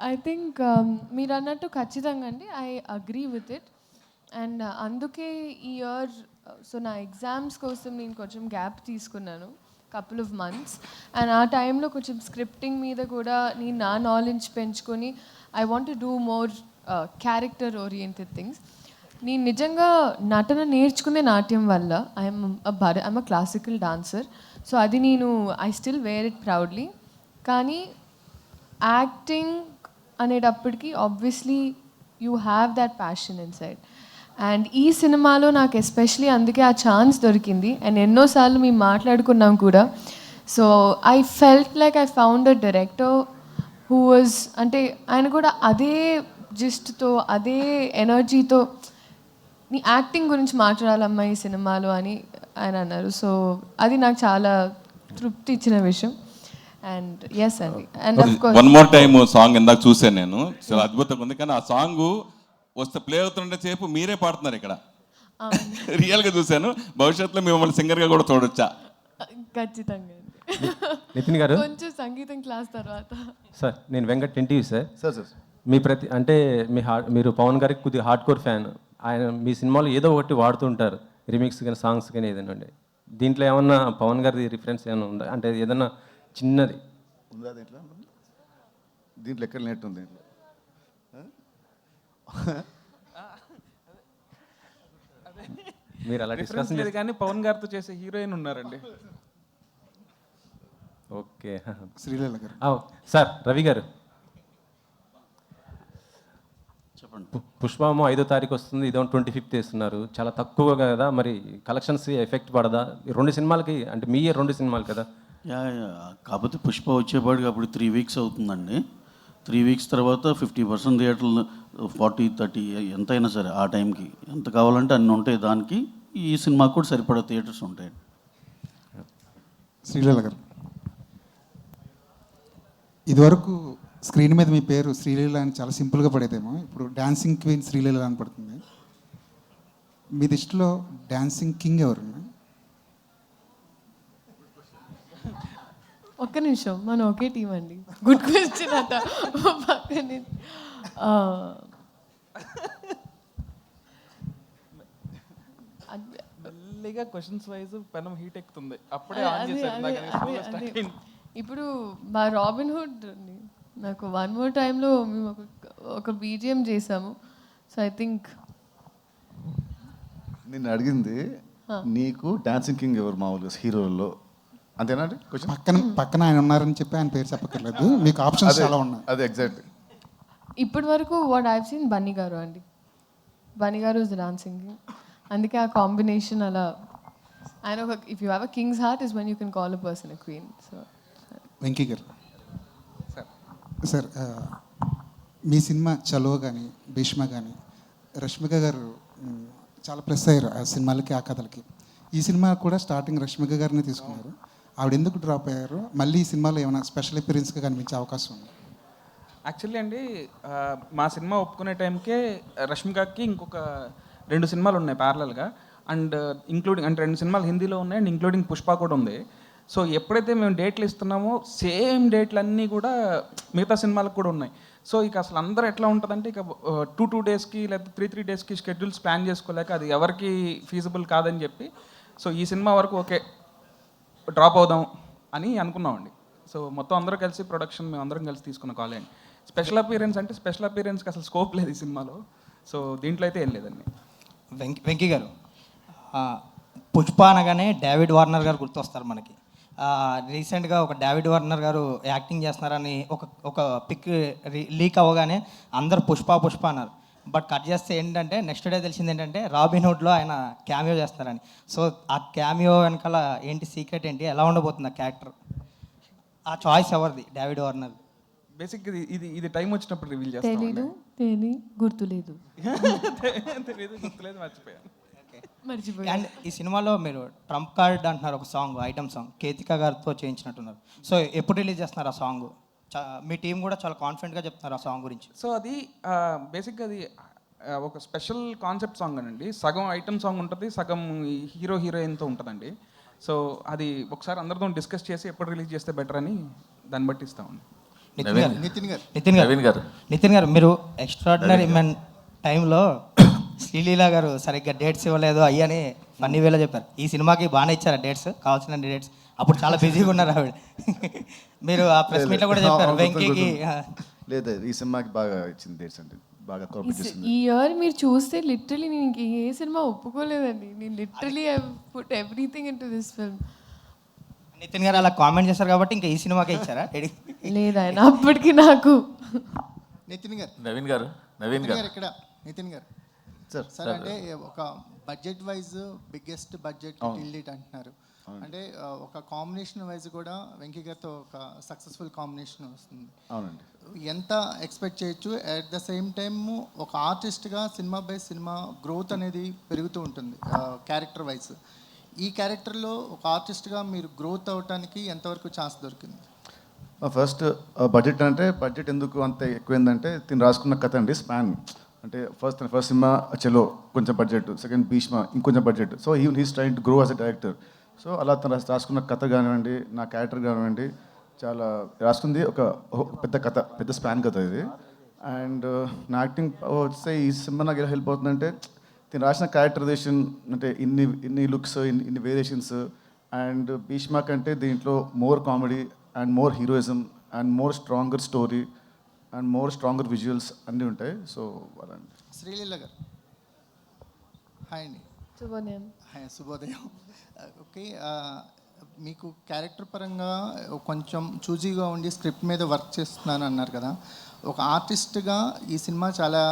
Speaker 10: ఐ థింక్ మీరు అన్నట్టు ఖచ్చితంగా అండి, I agree with it. And అందుకే ఈ ఇయర్ సో నా ఎగ్జామ్స్ కోసం నేను కొంచెం గ్యాప్ తీసుకున్నాను, కపుల్ ఆఫ్ మంత్స్. అండ్ ఆ టైంలో కొంచెం స్క్రిప్టింగ్ మీద కూడా నేను నా నాలెడ్జ్ పెంచుకొని I want to do more character oriented things. నేను నిజంగా నటన నేర్చుకునే నాట్యం వల్ల I'm a classical dancer. So అది నేను I still wear it proudly. కానీ యాక్టింగ్ అనేటప్పటికీ obviously you have that passion inside. And ఈ సినిమాలో నాకు ఎస్పెషలీ అందుకే ఆ ఛాన్స్ దొరికింది. అండ్ ఎన్నోసార్లు మేము మాట్లాడుకున్నాం కూడా. So I felt like I found a director who was అంటే ఆయన కూడా అదే జిస్ట్తో, అదే ఎనర్జీతో నీ యాక్టింగ్ గురించి మాట్లాడాలమ్మా ఈ సినిమాలో అని ఆయన అన్నారు. సో అది నాకు చాలా తృప్తి ఇచ్చిన విషయం. అండ్ ఎస్ అండి. And of course
Speaker 12: one more time song ఇందాక చూసాను నేను, చాలా అద్భుతంగా ఉంది. కానీ ఆ సాంగ్ వస్తే ప్లే అవుతుండే సేపు మీరే పాడుతున్నారు ఇక్కడ. రియల్గా చూశాను. భవిష్యత్తులో మిమ్మల్ని సింగర్గా కూడా చూడొచ్చా?
Speaker 10: ఖచ్చితంగా
Speaker 13: నితిన్ గారు,
Speaker 10: కొంచెం సంగీతం క్లాస్ తర్వాత.
Speaker 13: సార్ నేను Venkat NTV sir.
Speaker 6: Sir sir
Speaker 13: మీ అంటే మీరు పవన్ గారికి కొద్దిగా హార్డ్ కోర్ ఫ్యాన్. ఆయన మీ సినిమాలో ఏదో ఒకటి వాడుతుంటారు, రిమిక్స్ కానీ సాంగ్స్ కానీ ఏదైనా ఉండే. దీంట్లో ఏమన్నా పవన్ గారి రిఫరెన్స్ ఏమైనా ఉందా? అంటే ఏదన్నా చిన్నది
Speaker 6: ఉందా దీంట్లో? దీంట్లో ఎక్కడ నెట్ ఉంది దీంట్లో?
Speaker 13: మీరు అలా డిస్కషన్
Speaker 9: లేదు కానీ పవన్ గారితో చేసే హీరోయిన్ ఉన్నారండి.
Speaker 13: ఓకే
Speaker 7: శ్రీలీల గారు.
Speaker 13: సార్ రవి గారు,
Speaker 8: చెప్పండి.
Speaker 13: పుష్పము 5వ తారీఖు వస్తుంది, ఇదో 25th వేస్తున్నారు. చాలా తక్కువ కదా, మరి కలెక్షన్స్ ఎఫెక్ట్ పడదా? 2 సినిమాలకి అంటే మీ 2 సినిమాలు కదా.
Speaker 8: కాకపోతే పుష్ప వచ్చేపాటికి అప్పుడు 3 weeks అవుతుందండి. 3 weeks తర్వాత 50% థియేటర్లు 40-30 ఎంతైనా సరే ఆ టైంకి ఎంత కావాలంటే అన్ని ఉంటాయి. దానికి ఈ సినిమాకి కూడా సరిపడా థియేటర్స్ ఉంటాయి.
Speaker 7: శ్రీలీల గారు, ఇదివరకు స్క్రీన్ మీద మీ పేరు శ్రీలీల అని చాలా సింపుల్గా పడేదేమో, ఇప్పుడు డాన్సింగ్ క్వీన్ శ్రీలీల అని పడుతుంది. మీ దృష్టిలో డాన్సింగ్ కింగ్ ఎవరు?
Speaker 10: ఒక్క నిమిషం, మనం ఒకే టీం అండి. గుడ్ క్వశ్చన్ అట. పక్కనే
Speaker 9: మెల్లిగా క్వశ్చన్స్ వైజ్ పెనం హీట్ ఎక్కుతుంది. అప్పుడే ఆన్ చేశారు.
Speaker 10: ఇప్పుడు మా రాబిన్ హుడ్ నాకు 1 more టైంలో మేము ఒక బీజిఎం చేసాము. సో ఐ థింక్
Speaker 6: నిన్ను అడిగింది నీకు డాన్సింగ్ కింగ్ ఎవరు మామూలుగా హీరోల్లో, అంతేనా అండి?
Speaker 7: పక్కన ఆయన ఉన్నారని చెప్పి ఆయన పేరు చెప్పక్కర్లేదు, మీకు ఆప్షన్స్ చాలా ఉన్నాయి.
Speaker 6: అదే ఎగ్జాక్ట్.
Speaker 10: ఇప్పటి వరకు వాట్ ఐవ్ సీన్ బన్నీ గారు అండి. బన్నీ గారు ఇస్ డాన్సింగ్, అందుకే ఆ కాంబినేషన్ అలా. ఆయన ఒక if you have a king's heart is when you can call a person a queen. So
Speaker 7: Venky గారు సార్, మీ సినిమా చలో కానీ భీష్మ కానీ రష్మిక గారు చాలా ప్లస్ అయ్యారు ఆ సినిమాలకి, ఆ కథలకి. ఈ సినిమా కూడా స్టార్టింగ్ రష్మిక గారిని తీసుకున్నారు. ఆవిడ ఎందుకు డ్రాప్ అయ్యారు? మళ్ళీ ఈ సినిమాలో ఏమైనా స్పెషల్ అపియరెన్స్గా కనిపించే అవకాశం ఉంది?
Speaker 9: యాక్చువల్లీ అండి, మా సినిమా ఒప్పుకునే టైంకే రష్మికకి ఇంకొక 2 సినిమాలు ఉన్నాయి ప్యారలల్గా, అండ్ ఇంక్లూడింగ్ అంటే 2 సినిమాలు హిందీలో ఉన్నాయి అండ్ ఇంక్లూడింగ్ పుష్ప కూడా ఉంది. సో ఎప్పుడైతే మేము డేట్లు ఇస్తున్నామో సేమ్ డేట్లన్నీ కూడా మిగతా సినిమాలకు కూడా ఉన్నాయి. సో ఇక అసలు అందరూ ఎట్లా ఉంటుందంటే ఇక 2 daysకి లేదా 3 daysకి షెడ్యూల్స్ ప్లాన్ చేసుకోలేక అది ఎవరికి ఫీజిబుల్ కాదని చెప్పి, సో ఈ సినిమా వరకు ఓకే డ్రాప్ అవుదాం అని అనుకున్నామండి. సో మొత్తం అందరూ కలిసి ప్రొడక్షన్ మేము అందరం కలిసి తీసుకున్న కాల్ అండి. స్పెషల్ అపియరెన్స్ అంటే స్పెషల్ అపియరెన్స్కి అసలు స్కోప్ లేదు ఈ సినిమాలో. సో దీంట్లో అయితే ఏం లేదండి.
Speaker 14: వెంకీ గారు, పుష్ప అనగానే డేవిడ్ వార్నర్ గారు గుర్తొస్తారు మనకి. రీసెంట్గా ఒక డేవిడ్ వార్నర్ గారు యాక్టింగ్ చేస్తున్నారని ఒక పిక్ లీక్ అవ్వగానే అందరు పుష్ప అన్నారు. బట్ కట్ చేస్తే ఏంటంటే నెక్స్ట్ డే తెలిసింది ఏంటంటే రాబిన్ హుడ్లో ఆయన క్యామియో చేస్తారని. సో ఆ క్యామియో వెనకాల ఏంటి సీక్రెట్ ఏంటి, ఎలా ఉండబోతుంది ఆ క్యారెక్టర్? ఆ చాయిస్ ఎవరిది? David Warner.
Speaker 9: బేసిక్ ఇది టైం వచ్చినప్పుడు రివీల్ చేస్తాం.
Speaker 10: గుర్తులేదు,
Speaker 9: మర్చిపోయాను.
Speaker 14: అండ్ ఈ సినిమాలో మీరు ట్రంప్ కార్డ్ అంటున్నారు, ఒక సాంగ్ ఐటమ్ సాంగ్ కేతికా గారితో చేయించినట్టున్నారు. సో ఎప్పుడు రిలీజ్ చేస్తున్నారు ఆ సాంగ్? మీ టీం కూడా చాలా కాన్ఫిడెంట్గా చెప్తున్నారు ఆ సాంగ్ గురించి.
Speaker 9: సో అది బేసిక్గా అది ఒక స్పెషల్ కాన్సెప్ట్ సాంగ్ అనండి. సగం ఐటమ్ సాంగ్ ఉంటుంది, సగం హీరో హీరోయిన్తో ఉంటుందండి. సో అది ఒకసారి అందరితో డిస్కస్ చేసి ఎప్పుడు రిలీజ్ చేస్తే బెటర్ అని దాన్ని బట్టి ఇస్తామండి.
Speaker 14: నితిన్ గారు, మీరు ఎక్స్ట్రాడినరీ మెన్ టైంలో శ్రీలీల గారు సరిగ్గా డేట్స్ ఇవ్వలేదు అయ్యని ఫన్నీ వేలో చెప్పారు. ఈ సినిమాకి బాగానే ఇచ్చారా డేట్స్, కావాల్సిన డేట్స్? అప్పుడు చాలా బిజీగా ఉన్నారు ఆవిడ. మీరు ఆ ప్రెస్ మీట్లో కూడా చెప్పారు వెంకీకి.
Speaker 6: లేదు, ఈ సినిమాకి బాగా ఇచ్చింది డేట్స్ అండి, బాగా కోఆపరేట్ చేసింది.
Speaker 10: ఈ ఇయర్ మీరు చూస్తే లిటరలీ నేను ఏ సినిమా ఒప్పుకోలేదండి. నేను literally I put everything into this film.
Speaker 14: Nithiin గారు అలా కామెంట్ చేశారు కాబట్టి ఇంకా ఈ సినిమాకే ఇచ్చారా?
Speaker 10: లేదు ఆయన అప్పటికి నాకు.
Speaker 15: నవీన్ గారు ఇక్కడ నితిన్ గారు సార్, అంటే ఒక budget wise biggest budget till date అంటున్నారు. అంటే ఒక కాంబినేషన్ వైజ్ కూడా వెంకీ గారితో ఒక సక్సెస్ఫుల్ కాంబినేషన్ వస్తుంది.
Speaker 6: అవునండి.
Speaker 15: ఎంత ఎక్స్పెక్ట్ చేయొచ్చు? అట్ ద సేమ్ టైమ్ ఒక ఆర్టిస్ట్గా సినిమా బై సినిమా గ్రోత్ అనేది పెరుగుతూ ఉంటుంది క్యారెక్టర్ వైజ్. ఈ క్యారెక్టర్లో ఒక ఆర్టిస్ట్గా మీరు గ్రోత్ అవడానికి ఎంతవరకు ఛాన్స్ దొరికింది?
Speaker 6: ఫస్ట్ బడ్జెట్ అంటే బడ్జెట్ ఎందుకు అంత ఎక్కువైందంటే తిని రాసుకున్న కథ అండి. స్పాన్ అంటే ఫస్ట్ సినిమా చలో కొంచెం బడ్జెట్, సెకండ్ భీష్మ ఇంకొంచెం budget. So he's trying to grow as a director. So అలా తను రాసుకున్న కథ కానివ్వండి, నా క్యారెక్టర్ కానివ్వండి, చాలా రాసుకుంది ఒక పెద్ద కథ, పెద్ద స్పాన్ కథ ఇది. అండ్ నా యాక్టింగ్ వస్తే ఈ సినిమా నాకు ఎలా హెల్ప్ అవుతుందంటే, నేను రాసిన క్యారెక్టరైజేషన్ అంటే ఇన్ని లుక్స్, ఇన్ని వేరియేషన్స్. అండ్ భీష్మ కంటే దీంట్లో more comedy and more heroism and more stronger story and more stronger visuals అన్నీ ఉంటాయి. సో అలాంటి
Speaker 15: శ్రీలీల గారు హాయ్ అండి.
Speaker 10: శుభోదయం.
Speaker 15: హాయ్, శుభోదయం. ఓకే, మీకు క్యారెక్టర్ పరంగా కొంచెం చూజీగా ఉండి స్క్రిప్ట్ మీద వర్క్ చేస్తున్నాను అన్నారు కదా. ఒక ఆర్టిస్ట్గా ఈ సినిమా చాలా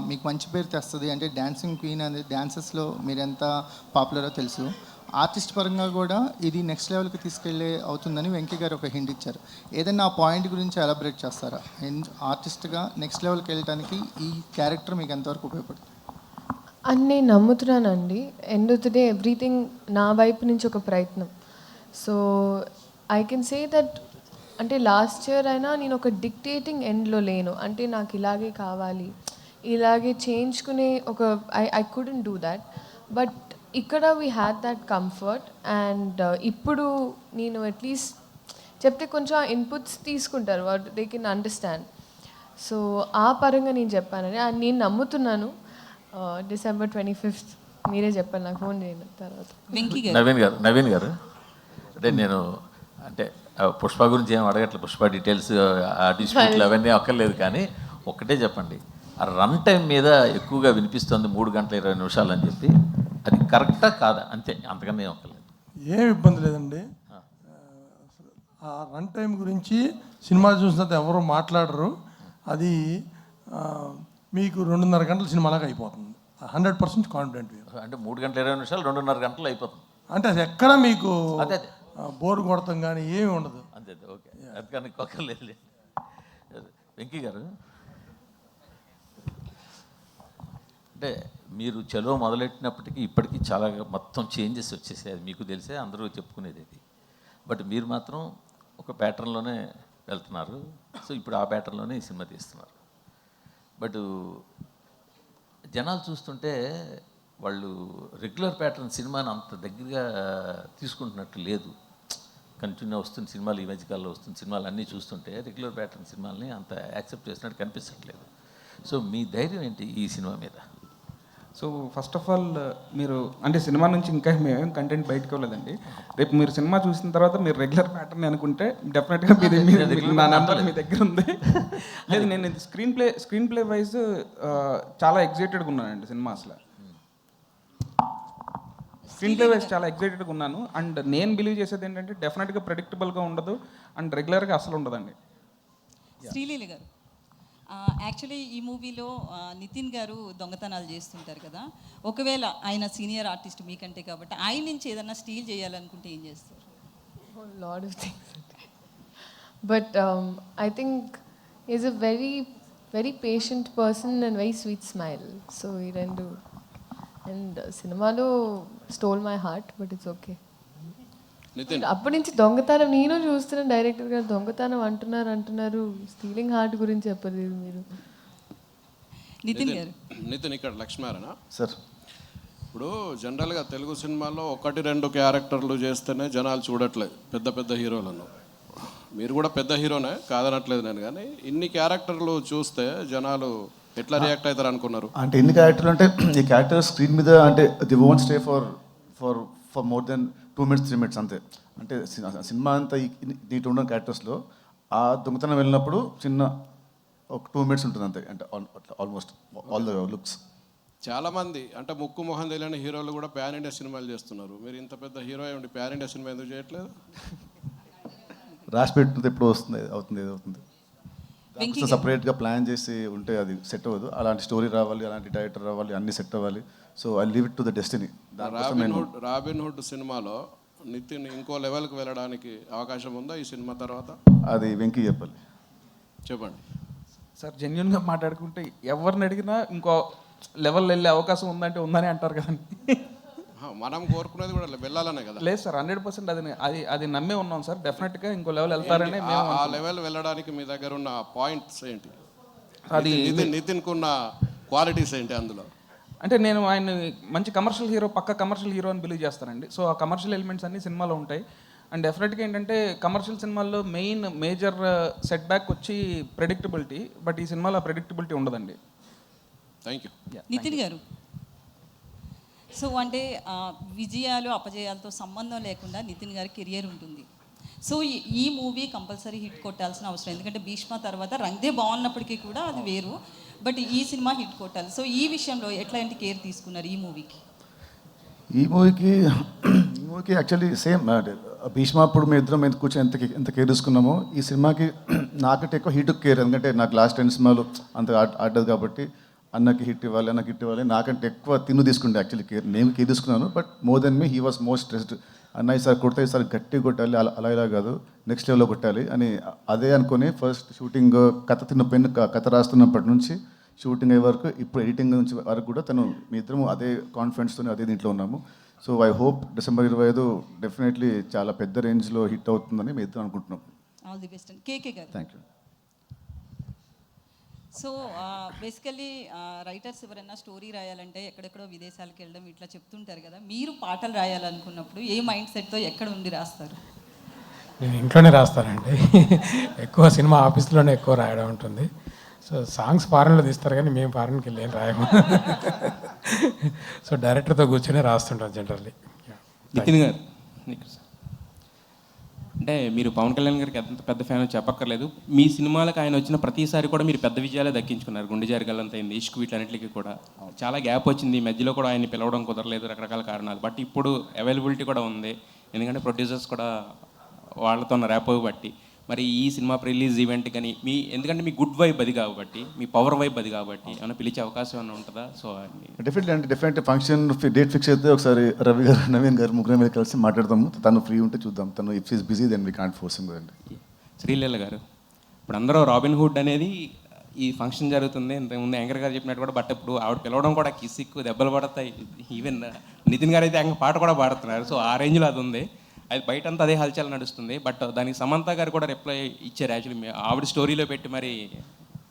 Speaker 15: మీకు మంచి పేరు తెస్తుంది. అంటే డ్యాన్సింగ్ క్వీన్ అనేది డ్యాన్సెస్లో మీరు ఎంత పాపులరో తెలుసు. ఆర్టిస్ట్ పరంగా కూడా ఇది నెక్స్ట్ లెవెల్కి తీసుకెళ్ళే అవుతుందని వెంకీ గారు ఒక హింట్ ఇచ్చారు. ఏదైనా ఆ పాయింట్ గురించి ఎలాబరేట్ చేస్తారా? ఆర్టిస్ట్గా నెక్స్ట్ లెవెల్కి వెళ్ళడానికి ఈ క్యారెక్టర్ మీకు ఎంతవరకు ఉపయోగపడుతుంది
Speaker 10: అని నేను నమ్ముతున్నానండి. End of the day everything నా వైపు నుంచి ఒక ప్రయత్నం. So I can say that అంటే లాస్ట్ ఇయర్ అయినా నేను ఒక డిక్టేటింగ్ ఎండ్లో లేను. అంటే నాకు ఇలాగే కావాలి, ఇలాగే చేయించుకునే ఒక I couldn't do that. But ఇక్కడ we had that comfort. And ఇప్పుడు నేను అట్లీస్ట్ చెప్తే కొంచెం ఇన్పుట్స్ తీసుకుంటారు, what they can understand. So ఆ పరంగా నేను చెప్పానని అండ్ నేను నమ్ముతున్నాను. December 25th మీరే చెప్పాలి, నాకు ఫోన్ చేయండి తర్వాత.
Speaker 11: నవీన్ గారు అంటే నేను అంటే పుష్ప గురించి ఏం అడగట్లేదు, పుష్ప డీటెయిల్స్ ఆ డిస్ప్యూట్లు అవన్నీ అక్కర్లేదు. కానీ ఒక్కటే చెప్పండి, ఆ రన్ టైం మీద ఎక్కువగా వినిపిస్తుంది 3 గంటల 20 నిమిషాలు అని చెప్పి, అది కరెక్టా కాదా? అంతే, అంతకన్నా ఏం అక్కర్లేదు.
Speaker 16: ఏం ఇబ్బంది లేదండి. ఆ రన్ టైం గురించి సినిమా చూసినంత ఎవరు మాట్లాడరు. అది మీకు 2.5 గంటల సినిమాలాగా అయిపోతుంది. 100% కాన్ఫిడెంట్.
Speaker 11: అంటే 3 గంటల 20 నిమిషాలు 2.5 గంటలు అయిపోతుంది.
Speaker 16: అంటే అది ఎక్కడ మీకు
Speaker 11: అదే
Speaker 16: బోర్ కొడతాం కానీ ఏమి ఉండదు.
Speaker 11: అంతే, ఓకే, అది కానీ ఒక్కర్లేదు. వెంకీ గారు అంటే మీరు చలో మొదలెట్టినప్పటికీ ఇప్పటికీ చాలా మొత్తం చేంజెస్ వచ్చేసాయి, అది మీకు తెలిసే, అందరూ చెప్పుకునేది అది. బట్ మీరు మాత్రం ఒక ప్యాటర్న్లోనే వెళ్తున్నారు. సో ఇప్పుడు ఆ ప్యాటర్న్లోనే ఈ సినిమా తీస్తున్నారు. బట్ జనాలు చూస్తుంటే వాళ్ళు రెగ్యులర్ ప్యాటర్న్ సినిమాని అంత దగ్గరగా తీసుకుంటున్నట్టు లేదు. కంటిన్యూ వస్తున్న సినిమాలు, ఈ మధ్యకాలంలో వస్తున్న సినిమాలు అన్నీ చూస్తుంటే రెగ్యులర్ ప్యాటర్న్ సినిమాలని అంత యాక్సెప్ట్ చేసినట్టు కనిపించట్లేదు. సో మీ ధైర్యం ఏంటి ఈ సినిమా మీద?
Speaker 9: సో ఫస్ట్ ఆఫ్ ఆల్ మీరు అంటే సినిమా నుంచి ఇంకా మేమేం కంటెంట్ బయటకు వెళ్ళదండి. రేపు మీరు సినిమా చూసిన తర్వాత మీరు రెగ్యులర్ ప్యాటర్న్ అనుకుంటే డెఫినెట్గా నా నెంబర్ మీ దగ్గర ఉంది. లేదు, నేను స్క్రీన్ ప్లే వైజ్ చాలా ఎగ్జైటెడ్గా ఉన్నానండి సినిమా. అసలు స్క్రీన్ ప్లే వైజ్ చాలా ఎగ్జైటెడ్గా ఉన్నాను. అండ్ నేను బిలీవ్ చేసేది ఏంటంటే డెఫినెట్గా ప్రెడిక్టబుల్గా ఉండదు అండ్ రెగ్యులర్గా అసలు ఉండదండి.
Speaker 17: శ్రీలీల గారు, యాక్చువల్లీ ఈ మూవీలో నితిన్ గారు దొంగతనాలు చేస్తుంటారు కదా. ఒకవేళ ఆయన సీనియర్ ఆర్టిస్ట్ మీకంటే కాబట్టి ఆయన నుంచి ఏదన్నా స్టీల్ చేయాలనుకుంటే ఏం చేస్తారు?
Speaker 10: Lot of things. But I think is a very very patient person and very sweet smile. So ఈ రెండు. అండ్ సినిమాలో stole my heart, but it's okay. అప్పటి నుంచి దొంగతనం నేను చూస్తున్నాను. డైరెక్టర్ గారు దొంగతనం అంటున్నారు, స్టీలింగ్ హార్ట్ గురించి చెప్పలేదు మీరు.
Speaker 18: నితిన్ ఇక్కడ లక్ష్మారాయణ
Speaker 6: సార్.
Speaker 18: ఇప్పుడు జనరల్గా తెలుగు సినిమాలో 1-2 క్యారెక్టర్లు చేస్తేనే జనాలు చూడట్లేదు, పెద్ద పెద్ద హీరోలను. మీరు కూడా పెద్ద హీరోనే కాదనట్లేదు నేను, కానీ ఇన్ని క్యారెక్టర్లు చూస్తే జనాలు ఎట్లా రియాక్ట్ అవుతారు అనుకున్నారు?
Speaker 6: అంటే ఎన్ని క్యారెక్టర్లు అంటే ఈ క్యారెక్టర్ స్క్రీన్ మీద అంటే the won't stay for more than 2 minutes 3 minutes అంతే. అంటే సినిమా అంతా దీంట్లో ఉన్న క్యారెక్టర్స్లో ఆ దొంగతనం వెళ్ళినప్పుడు చిన్న ఒక 2 minutes ఉంటుంది అంతే. అంటే ఆల్మోస్ట్ ఆల్ ద లుక్స్.
Speaker 18: చాలామంది అంటే ముక్కు మొహం తెలియని హీరోలు కూడా ప్యాన్ ఇండియా సినిమాలు చేస్తున్నారు. మీరు ఇంత పెద్ద హీరో ఉండి ప్యాన్ ఇండియా సినిమా ఎందుకు చేయట్లేదు?
Speaker 6: రాసి పెట్టుకుంటే ఎప్పుడు అవుతుంది. సపరేట్గా ప్లాన్ చేసి ఉంటే అది సెట్ అవ్వదు. అలాంటి స్టోరీ రావాలి, అలాంటి డైరెక్టర్ రావాలి, అన్ని సెట్ అవ్వాలి. So I leave it to the destiny.
Speaker 18: Robin hood సినిమాలో నితిన్ ఇంకో లెవెల్కి వెళ్ళడానికి అవకాశం ఉందా ఈ సినిమా తర్వాత?
Speaker 6: అది వెంకీ
Speaker 18: చెప్పండి
Speaker 9: సార్. జెన్యున్గా మాట్లాడుకుంటే ఎవరిని అడిగినా ఇంకో లెవెల్ వెళ్ళే అవకాశం ఉందంటే ఉందని అంటారు కదండి.
Speaker 18: మనం కోరుకునేది కూడా వెళ్ళాలనే కదా.
Speaker 9: లేదు సార్, 100% అది నమ్మే ఉన్నాం సార్. డెఫినెట్గా ఇంకో లెవెల్ వెళ్తారని మేము.
Speaker 18: ఆ లెవెల్ వెళ్ళడానికి మీ దగ్గర ఉన్న పాయింట్స్ ఏంటి?
Speaker 9: అది
Speaker 18: నితిన్కున్న క్వాలిటీస్ ఏంటి అందులో?
Speaker 9: అంటే నేను ఆయన మంచి కమర్షియల్ హీరో, పక్క కమర్షియల్ హీరో అని బిలీవ్ చేస్తానండి. సో ఆ కమర్షియల్ ఎలిమెంట్స్ అన్ని సినిమాలో ఉంటాయి. అండ్ డెఫినెట్గా ఏంటంటే కమర్షియల్ సినిమాల్లో మేజర్ సెట్ బ్యాక్ వచ్చి ప్రెడిక్టబిలిటీ. బట్ ఈ సినిమాలో ప్రెడిక్టబిలిటీ ఉండదండి.
Speaker 18: Thank you.
Speaker 17: నితిన్ గారు, సో అంటే విజయాలు అపజయాలతో సంబంధం లేకుండా నితిన్ గారి కెరియర్ ఉంటుంది. సో ఈ మూవీ కంపల్సరీ హిట్ కొట్టాల్సిన అవసరం, ఎందుకంటే భీష్మ తర్వాత రంగ్దే బాగున్నప్పటికీ కూడా అది వేరు, బట్ ఈ సినిమా హిట్ కొట్టాలి. సో ఈ విషయంలో ఎట్లాంటి కేర్ తీసుకున్నారు ఈ మూవీకి?
Speaker 6: ఈ మూవీకి యాక్చువల్లీ సేమ్ భీష్మ అప్పుడు మేము ఇద్దరం ఎంత కూర్చొని ఎంత కేర్ తీసుకున్నామో ఈ సినిమాకి నాకంటే ఎక్కువ హిట్ కేర్. ఎందుకంటే నాకు లాస్ట్ 10 సినిమాలు అంత ఆడదు కాబట్టి అన్నకి హిట్ ఇవ్వాలి, అన్నకి హిట్ ఇవ్వాలి, నాకంటే ఎక్కువ తీసుకుంటే యాక్చువల్లీ కేర్. నేను కేర్ తీసుకున్నాను, but more than me he was most stressed. అన్న ఈసారి కొడితే ఈసారి గట్టి కొట్టాలి, అలా ఇలా కాదు నెక్స్ట్ లెవెల్లో కొట్టాలి అని అదే అనుకుని ఫస్ట్ షూటింగ్ కథ రాస్తున్నప్పటి నుంచి షూటింగ్ అయ్యే వరకు ఇప్పుడు ఎడిటింగ్ నుంచి వరకు కూడా మీ ఇద్దరం అదే కాన్ఫిడెన్స్తో అదే దీంట్లో ఉన్నాము. So I hope December 25 definitely చాలా పెద్ద రేంజ్లో హిట్ అవుతుందని మేము ఇద్దరం అనుకుంటున్నాం.
Speaker 17: All the best. కేకే గారు,
Speaker 6: thank you.
Speaker 17: So basically writers ఎవరైనా స్టోరీ రాయాలంటే ఎక్కడెక్కడో విదేశాలకు వెళ్ళడం ఇట్లా చెప్తుంటారు కదా, మీరు పాటలు రాయాలనుకున్నప్పుడు ఏ మైండ్ సెట్తో ఎక్కడ ఉండి రాస్తారు?
Speaker 7: నేను ఇంట్లోనే రాస్తానండి. ఎక్కువ సినిమా ఆఫీస్లోనే ఎక్కువ రాయడం ఉంటుంది. సో సాంగ్స్ ఫారెన్లో తీస్తారు కానీ మేము ఫారెన్కి వెళ్ళి ఏం రాయము. సో డైరెక్టర్తో కూర్చొని రాస్తుంటాం జనరల్లీ.
Speaker 19: నితిన్ గారు, అంటే మీరు పవన్ కళ్యాణ్ గారికి ఎంత పెద్ద ఫ్యాన్ చెప్పక్కర్లేదు. మీ సినిమాలకు ఆయన వచ్చిన ప్రతిసారి కూడా మీరు పెద్ద విజయాలే దక్కించుకున్నారు. గుండె జారిగల్లంత అయింది, ఇష్క్ వీటన్నిటికీ కూడా చాలా గ్యాప్ వచ్చింది. మధ్యలో కూడా ఆయన్ని పిలవడం కుదరలేదు, రకరకాల కారణాలు. బట్ ఇప్పుడు అవైలబిలిటీ కూడా ఉంది, ఎందుకంటే ప్రొడ్యూసర్స్ కూడా వాళ్ళతో ఉన్న ర్యాపో బట్టి. మరి ఈ సినిమా రిలీజ్ ఈవెంట్ కానీ ఎందుకంటే మీ గుడ్ వైబ్ అది కాబట్టి, మీ పవర్ వైబ్ అది కాబట్టి ఏమైనా పిలిచే అవకాశం ఏమైనా ఉంటుందా? So
Speaker 6: definitely function date fix అయితే ఒకసారి రవి గారు, నవీన్ గారు ముగ్గురు మీద కలిసి మాట్లాడతాము. తను ఫ్రీ ఉంటే చూద్దాం. తను if is busy then we can't force him కదండి.
Speaker 19: శ్రీలీల గారు, ఇప్పుడు అందరూ రాబిన్ హుడ్ అనేది ఈ ఫంక్షన్ జరుగుతుంది, ఇంతకుముందు యాంకర్ గారు చెప్పినట్టు కూడా. బట్ ఇప్పుడు ఆవిడ పిలవడం కూడా కిసిక్కు దెబ్బలు పడతాయి. ఈవెన్ నితిన్ గారు అయితే పాట కూడా పాడుతున్నారు. సో ఆ రేంజ్లో అది ఉంది. అది బయటంతా అదే హల్చల్ నడుస్తుంది. బట్ దానికి సమంత గారు కూడా రిప్లై ఇచ్చారు యాక్చువల్లీ, ఆవిడ స్టోరీలో పెట్టి మరి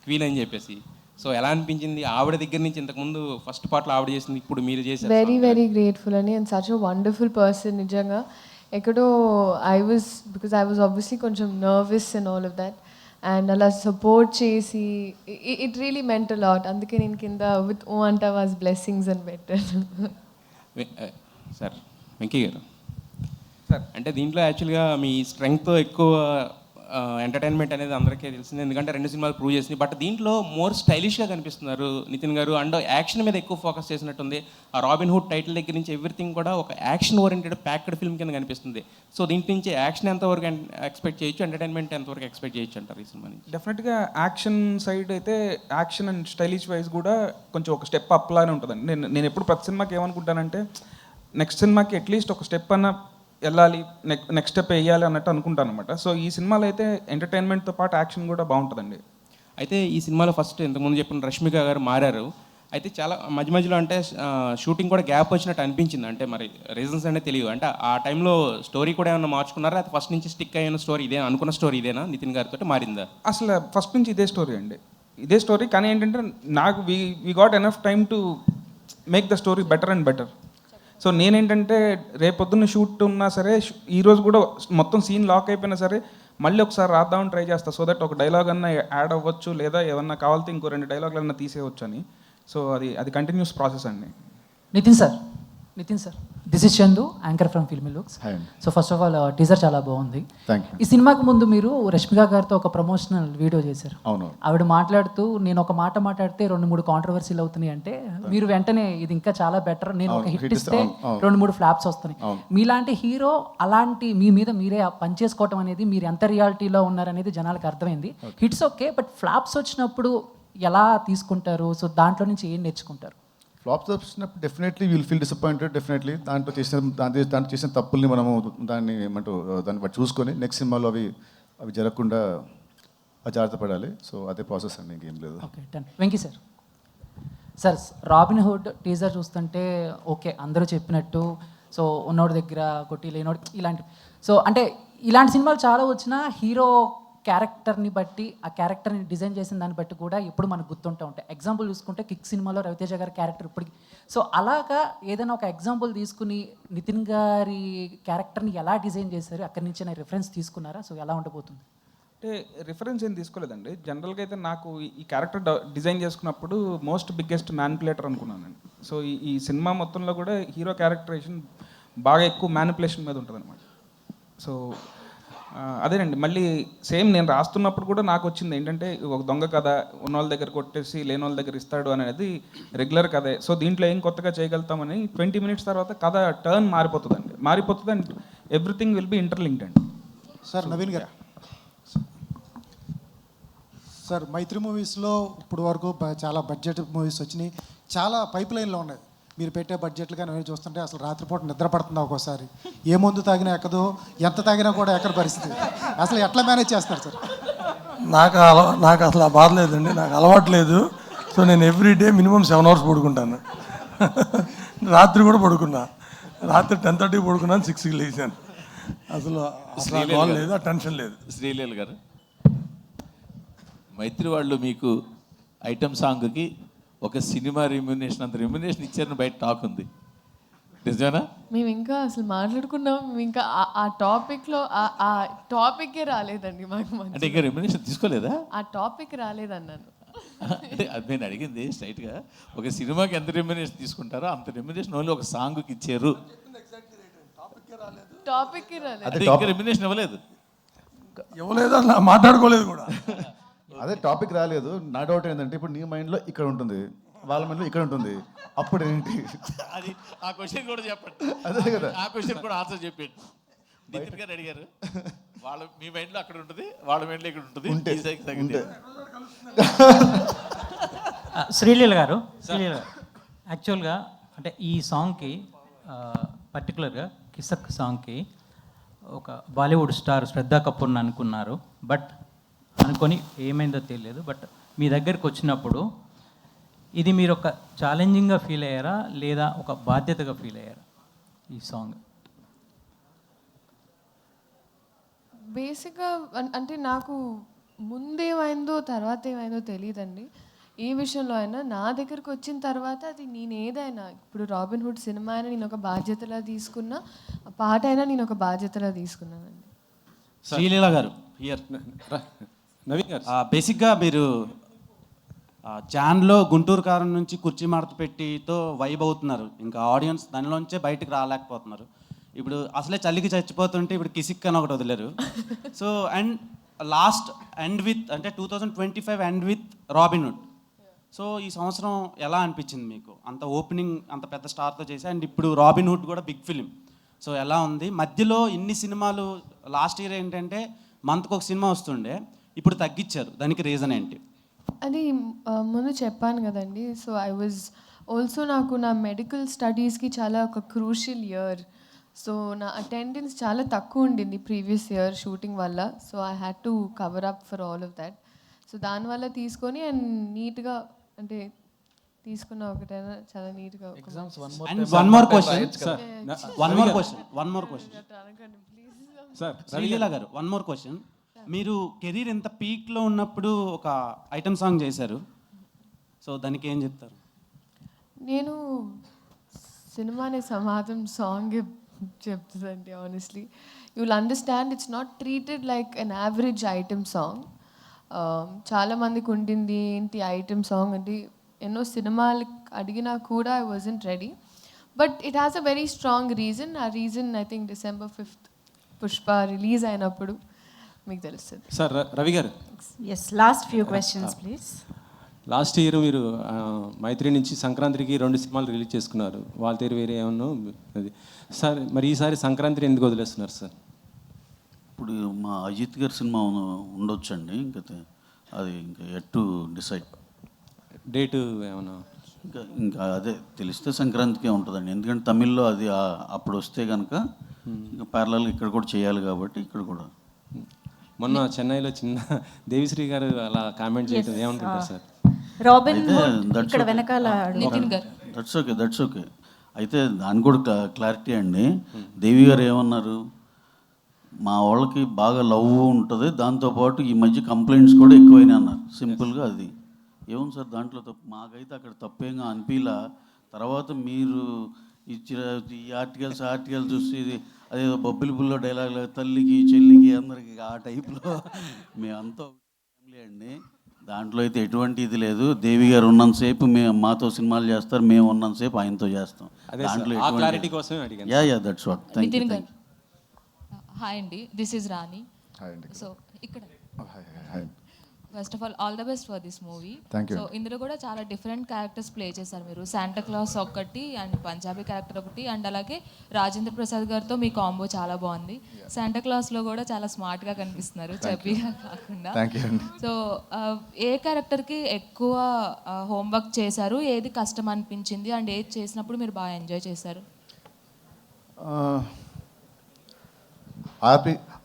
Speaker 19: క్వీన్ అని చెప్పేసి. సో ఎలా అనిపించింది ఆవిడ దగ్గర నుంచి? ఇంతకుముందు ఫస్ట్ పార్ట్లో ఆవిడ చేసింది, ఇప్పుడు మీరు చేశారు.
Speaker 10: వెరీ గ్రేట్ఫుల్ అని, and such a wonderful person. నిజంగా ఎక్కడో బికాజ్ ఐ వాజ్ ఆబ్వియస్లీ కొంచెం nervous and all of that, and అలా సపోర్ట్ చేసి it really meant a lot. అందుకే నేను కింద విత్ ఓ అంటా వాజ్ బ్లెస్సింగ్స్ అని పెట్టాను.
Speaker 19: సార్ వెంకీ గారు, సార్ అంటే దీంట్లో యాక్చువల్గా మీ స్ట్రెంగ్త్తో ఎక్కువ ఎంటర్టైన్మెంట్ అనేది అందరికీ తెలిసింది, ఎందుకంటే 2 సినిమాలు ప్రూవ్ చేసింది. బట్ దీంట్లో మోర్ స్టైలిష్గా కనిపిస్తున్నారు నితిన్ గారు, అండ్ యాక్షన్ మీద ఎక్కువ ఫోకస్ చేసినట్టుంది. ఆ రాబిన్ హుడ్ టైటిల్ దగ్గర నుంచి ఎవ్రీథింగ్ కూడా ఒక యాక్షన్ ఓరియంటెడ్ ప్యాక్డ్ ఫిల్మ్ కింద కనిపిస్తుంది. సో దీంట్ నుంచి యాక్షన్ ఎంతవరకు ఎక్స్పెక్ట్ చేయొచ్చు, ఎంటర్టైన్మెంట్ ఎంతవరకు ఎక్స్పెక్ట్ చేయొచ్చు అంటారు ఈ సినిమా నుంచి?
Speaker 9: డెఫినెట్గా యాక్షన్ సైడ్ అయితే యాక్షన్ అండ్ స్టైలిష్ వైజ్ కూడా కొంచెం ఒక స్టెప్ అప్ లానే ఉంటుందండి. నేను ఎప్పుడు ప్రతి సినిమాకి ఏమనుకుంటానంటే నెక్స్ట్ సినిమాకి అట్లీస్ట్ ఒక స్టెప్ అన్న వెళ్ళాలి, నెక్స్ట్ స్టెప్ వేయాలి అన్నట్టు అనుకుంటాను అనమాట. సో ఈ సినిమాలో అయితే ఎంటర్టైన్మెంట్తో పాటు యాక్షన్ కూడా బాగుంటుందండి.
Speaker 19: అయితే ఈ సినిమాలో ఫస్ట్ ఇంతకుముందు చెప్పిన రష్మిక గారు మారారు. అయితే చాలా మధ్యలో అంటే షూటింగ్ కూడా గ్యాప్ వచ్చినట్టు అనిపించింది. అంటే మరి రీజన్స్ అనేది తెలియదు. అంటే ఆ టైంలో స్టోరీ కూడా ఏమైనా మార్చుకున్నారా? అది ఫస్ట్ నుంచి స్టిక్ అయిన స్టోరీ ఇదే అనుకున్న స్టోరీ ఇదేనా నితిన్ గారితో మారిందా?
Speaker 9: అసలు ఫస్ట్ నుంచి ఇదే స్టోరీ అండి, ఇదే స్టోరీ. కానీ ఏంటంటే నాకు we got enough time to make the story better and better. So నేనేంటంటే రేపొద్దున్న షూట్ ఉన్నా సరే, ఈరోజు కూడా మొత్తం సీన్ లాక్ అయిపోయినా సరే మళ్ళీ ఒకసారి రాద్దామని ట్రై చేస్తా. సో దట్ ఒక డైలాగ్ అన్నా యాడ్ అవ్వచ్చు, లేదా ఏమన్నా కావాలితే ఇంకో 2 డైలాగులు అన్నా తీసేయవచ్చు అని. సో అది కంటిన్యూస్ ప్రాసెస్ అండి.
Speaker 20: Nithiin sir, this is Chandu, anchor from Filmy Looks. So first of all teaser చాలా బాగుంది. ఈ సినిమాకి ముందు మీరు రష్మిక గారితో ఒక ప్రమోషనల్ వీడియో చేశారు. ఆవిడ మాట్లాడుతూ నేను ఒక మాట మాట్లాడితే 2-3 కాంట్రవర్సీలు అవుతున్నాయి అంటే మీరు వెంటనే ఇది ఇంకా చాలా బెటర్, నేను ఒక హిట్ ఇస్తే 2-3 ఫ్లాప్స్ వస్తున్నాయి. మీలాంటి హీరో అలాంటి మీ మీద మీరే పనిచేసుకోవటం అనేది మీరు ఎంత రియాలిటీలో ఉన్నారనేది జనాలకు అర్థమైంది. హిట్స్ ఓకే, బట్ ఫ్లాప్స్ వచ్చినప్పుడు ఎలా తీసుకుంటారు? సో దాంట్లో నుంచి ఏం నేర్చుకుంటారు?
Speaker 6: ఫ్లాప్స్ వచ్చినప్పుడు definitely will feel disappointed. Definitely దాంట్లో చేసిన తప్పుల్ని మనము దాన్ని బట్టి చూసుకొని నెక్స్ట్ సినిమాలో అవి జరగకుండా జాగ్రత్త పడాలి. సో అదే ప్రాసెస్ అండి, ఇంకేం లేదు.
Speaker 20: Okay done. Venky sir, robin hood teaser చూస్తుంటే ఓకే అందరూ చెప్పినట్టు, సో ఉన్నోడి దగ్గర కొట్టి లేనోడి ఇలాంటి, సో అంటే ఇలాంటి సినిమాలు చాలా వచ్చినా హీరో క్యారెక్టర్ని బట్టి, ఆ క్యారెక్టర్ని డిజైన్ చేసిన దాన్ని బట్టి కూడా ఎప్పుడు మనకు గుర్తుంటూ ఉంటాయి. ఎగ్జాంపుల్ చూసుకుంటే కిక్ సినిమాలో రవితేజ గారి క్యారెక్టర్ ఇప్పటికి. సో అలాగా ఏదైనా ఒక ఎగ్జాంపుల్ తీసుకుని నితిన్ గారి క్యారెక్టర్ని ఎలా డిజైన్ చేశారు, అక్కడి నుంచి రిఫరెన్స్ తీసుకున్నారా? సో ఎలా ఉండబోతుంది?
Speaker 9: అంటే రిఫరెన్స్ ఏం తీసుకోలేదండి. జనరల్గా అయితే నాకు ఈ క్యారెక్టర్ డిజైన్ చేసుకున్నప్పుడు మోస్ట్ బిగ్గెస్ట్ మ్యానిపులేటర్ అనుకున్నానండి. సో ఈ సినిమా మొత్తంలో కూడా హీరో క్యారెక్టరేషన్ బాగా ఎక్కువ మ్యానిపులేషన్ మీద ఉంటుంది అనమాట. సో అదేనండి, మళ్ళీ సేమ్ నేను రాస్తున్నప్పుడు కూడా నాకు వచ్చింది ఏంటంటే, ఒక దొంగ కథ, ఉన్న వాళ్ళ దగ్గర కొట్టేసి లేని వాళ్ళ దగ్గర ఇస్తాడు అనేది రెగ్యులర్ కథే. సో దీంట్లో ఏం కొత్తగా చేయగలుగుతామని 20 మినిట్స్ తర్వాత కథ టర్న్ మారిపోతుంది and everything will be interlinked అండి.
Speaker 21: సార్ నవీన్ గారు, సార్ మైత్రి మూవీస్లో ఇప్పుడు వరకు చాలా బడ్జెట్ మూవీస్ వచ్చినాయి, చాలా పైప్ లైన్లో ఉన్నాయి. మీరు పెట్టే బడ్జెట్లు కానీ అవి చూస్తుంటే అసలు రాత్రిపూట నిద్ర పడుతుంది ఒక్కోసారి. ఏ మందు తాగినా ఎక్కదు, ఎంత తాగినా కూడా ఎక్కడ పరిస్థితి. అసలు ఎట్లా మేనేజ్ చేస్తారు సార్?
Speaker 16: నాకు అసలు ఆ బాధ లేదండి, నాకు అలవాటు లేదు. సో నేను ఎవ్రీడే మినిమం 7 hours పడుకుంటాను. రాత్రి కూడా పడుకున్నా, రాత్రి 10:30 పడుకున్నాను, 6కి లేచాను. అసలు బాధ లేదు, ఆ టెన్షన్ లేదు.
Speaker 11: శ్రీలీల గారు, మైత్రి వాళ్ళు మీకు ఐటమ్ సాంగ్కి ఒక సినిమా రెమ్యునేషన్ అంత రెమ్యునేషన్ ఇచ్చారని బయట టాక్ ఉంది, నిజమేనా?
Speaker 10: మేము ఇంకా అసలు మాట్లాడుకున్నాం, ఇంకా ఆ టాపిక్లో ఆ టాపిక్కే రాలేదండి మాకు.
Speaker 11: అంటే ఇంకా రెమ్యునేషన్ తీసుకోలేదా?
Speaker 10: ఆ టాపిక్ రాలేదన్నాను.
Speaker 11: అంటే అది నేను అడిగింది స్ట్రైట్గా, ఒక సినిమాకి ఎంత రెమ్యునేషన్ తీసుకుంటారో అంత రెమ్యునేషన్ ఓన్లీ ఒక సాంగ్కి ఇచ్చారు.
Speaker 10: టాపిక్కి రాలేదు,
Speaker 11: అంటే ఇంకా రెమ్యునేషన్ ఇవ్వలేదు
Speaker 16: అలా మాట్లాడుకోలేదు కూడా.
Speaker 6: అదే టాపిక్ రాలేదు. నా డౌట్ ఏంటంటే, ఇప్పుడు నీ మైండ్లో ఇక్కడ ఉంటుంది, వాళ్ళ మైండ్లో ఇక్కడ ఉంటుంది, అప్పుడు ఏంటి?
Speaker 11: అది ఆ క్వశ్చన్ కూడా చెప్పండి.
Speaker 6: అదే కదా,
Speaker 11: ఆ క్వశ్చన్ కూడా ఆన్సర్ చెప్పండి. నితిన్ గారు అడిగారు, మీ మైండ్లో అక్కడ ఉంటుంది, వాళ్ళ మైండ్లో ఇక్కడ ఉంటుంది.
Speaker 22: శ్రీలీల గారు, యాక్చువల్గా అంటే ఈ సాంగ్కి పర్టికులర్గా కిసక్ సాంగ్కి ఒక బాలీవుడ్ స్టార్ శ్రద్ధా కపూర్ని అనుకున్నారు. బట్ అనుకొని ఏమైందో తెలియదు. బట్ మీ దగ్గరికి వచ్చినప్పుడు ఇది మీరు ఒక ఛాలెంజింగ్గా ఫీల్ అయ్యారా, లేదా ఒక బాధ్యతగా ఫీల్ అయ్యారా ఈ సాంగ్?
Speaker 10: బేసిక్గా అంటే నాకు ముందేమైందో తర్వాత ఏమైందో తెలియదండి. ఏ విషయంలో అయినా నా దగ్గరకు వచ్చిన తర్వాత అది నేను ఏదైనా, ఇప్పుడు రాబిన్ హుడ్ సినిమా అయినా నేను ఒక బాధ్యతలా తీసుకున్నా, పాట అయినా నేను ఒక బాధ్యతలా తీసుకున్నానండి.
Speaker 23: శ్రీలీల గారు హియర్. నవీన్ గారు, బేసిక్గా మీరు జాన్లో గుంటూరు కారం నుంచి కుర్చీ మడత పెట్టితో వైబ్ అవుతున్నారు, ఇంకా ఆడియన్స్ దానిలోంచే బయటకు రాలేకపోతున్నారు. ఇప్పుడు అసలే చలికి చచ్చిపోతుంటే ఇప్పుడు కిసిక్ అని ఒకటి వదిలేరు. So and last end with అంటే 2025 end with Robin Hood. So ఈ సంవత్సరం ఎలా అనిపించింది మీకు? అంత ఓపెనింగ్ అంత పెద్ద స్టార్తో చేసి, అండ్ ఇప్పుడు రాబిన్ హుడ్ కూడా బిగ్ ఫిలిం. సో ఎలా ఉంది? మధ్యలో ఇన్ని సినిమాలు, లాస్ట్ ఇయర్ ఏంటంటే మంత్కి ఒక సినిమా వస్తుండే, ఇప్పుడు తగ్గించారు, దానికి రీజన్ ఏంటి?
Speaker 10: అది ముందు చెప్పాను కదండి. సో ఐ వాజ్ ఆల్సో, నాకు నా మెడికల్ స్టడీస్కి చాలా ఒక క్రూషియల్ ఇయర్. సో నా అటెండెన్స్ చాలా తక్కువ ఉండింది ప్రీవియస్ ఇయర్ షూటింగ్ వల్ల. So I had to cover up for all of that. So దానివల్ల తీసుకొని అండ్ నీట్గా అంటే తీసుకున్న ఒకటైనా చాలా నీట్గా.
Speaker 23: One more question sir, Sreeleela గారు, వన్ మోర్ క్వశ్చన్. మీరు కెరీర్ ఎంత పీక్లో ఉన్నప్పుడు ఒక ఐటమ్ సాంగ్ చేశారు, సో దానికి ఏం చెప్తారు?
Speaker 10: నేను సినిమానే సమాధం సాంగ్ చెప్తుందండి. Honestly you will understand it's not treated like an average item song. చాలామందికి ఉండింది ఏంటి ఐటమ్ సాంగ్ అంటే, ఎన్నో సినిమాలు అడిగినా కూడా I wasn't ready. But it has a very strong reason. ఆ reason I think December 5th Pushpa release అయినప్పుడు మీకు తెలుస్తుంది.
Speaker 23: సార్ రవి గారు,
Speaker 2: yes, last few questions please.
Speaker 19: Last year మీరు మైత్రి నుంచి సంక్రాంతికి 2 సినిమాలు రిలీజ్ చేసుకున్నారు, వాళ్ళ తీరు వేరే ఏమన్నా అది. సార్ మరి ఈసారి సంక్రాంతిని ఎందుకు వదిలేస్తున్నారు సార్?
Speaker 8: ఇప్పుడు మా అజిత్ గారి సినిమా ఉండొచ్చండి, ఇంకా అది ఇంకా ఎట్ టు డిసైడ్
Speaker 19: డేటు ఏమన్నా.
Speaker 8: ఇంకా అదే తెలిస్తే సంక్రాంతికే ఉంటుందండి, ఎందుకంటే తమిళ్లో అది అప్పుడు వస్తే కనుక ఇంకా ప్యారలల్ ఇక్కడ కూడా చేయాలి కాబట్టి ఇక్కడ కూడా.
Speaker 19: మొన్న చెన్నైలో చిన్న దేవిశ్రీ గారు అలా కామెంట్ చేయడం ఏమనుకుంటారు సార్?
Speaker 8: That's okay. అయితే దాని కూడా క్లారిటీ అండి. దేవి గారు ఏమన్నారు, మా వాళ్ళకి బాగా లవ్ ఉంటుంది, దాంతోపాటు ఈ మధ్య కంప్లైంట్స్ కూడా ఎక్కువైనాయి అన్నారు. సింపుల్గా అది ఏముంది సార్ దాంట్లో తప్పు? మాకైతే అక్కడ తప్పేంగా అనిపించలా. తర్వాత మీరు ఇచ్చిన ఈ ఆర్టికల్స్ చూసి ఇది అదేదో బొబ్బిలి బుల్లో డైలాగ్ తల్లికి చెల్లికి అందరికి ఆ టైప్లో మేమంతా ఫ్యామిలీ అండి. దాంట్లో అయితే ఎటువంటి ఇది లేదు. దేవి గారు ఉన్నంతసేపు మేము మాతో సినిమాలు చేస్తారు, మేము ఉన్నంతసేపు ఆయనతో చేస్తాం. దాంట్లో yeah that's what. Thank you.
Speaker 10: Hi అండి, దిస్ ఈజ్ రాణి. సో ఇక్కడ first of all the best for this movie. So ఇందులో కూడా చాలా డిఫరెంట్ క్యారెక్టర్స్ ప్లే చేశారు మీరు. శాంటా క్లాస్ ఒకటి అండ్ పంజాబీ క్యారెక్టర్ ఒకటి, అండ్ అలాగే రాజేంద్ర ప్రసాద్ గారితో మీ కాంబో చాలా బాగుంది. శాంటా క్లాస్లో కూడా చాలా స్మార్ట్గా కనిపిస్తున్నారు, చబ్బీగా కాకుండా. సో ఏ క్యారెక్టర్కి ఎక్కువ హోంవర్క్ చేశారు, ఏది కష్టం అనిపించింది, అండ్ ఏది చేసినప్పుడు మీరు బాగా ఎంజాయ్ చేశారు?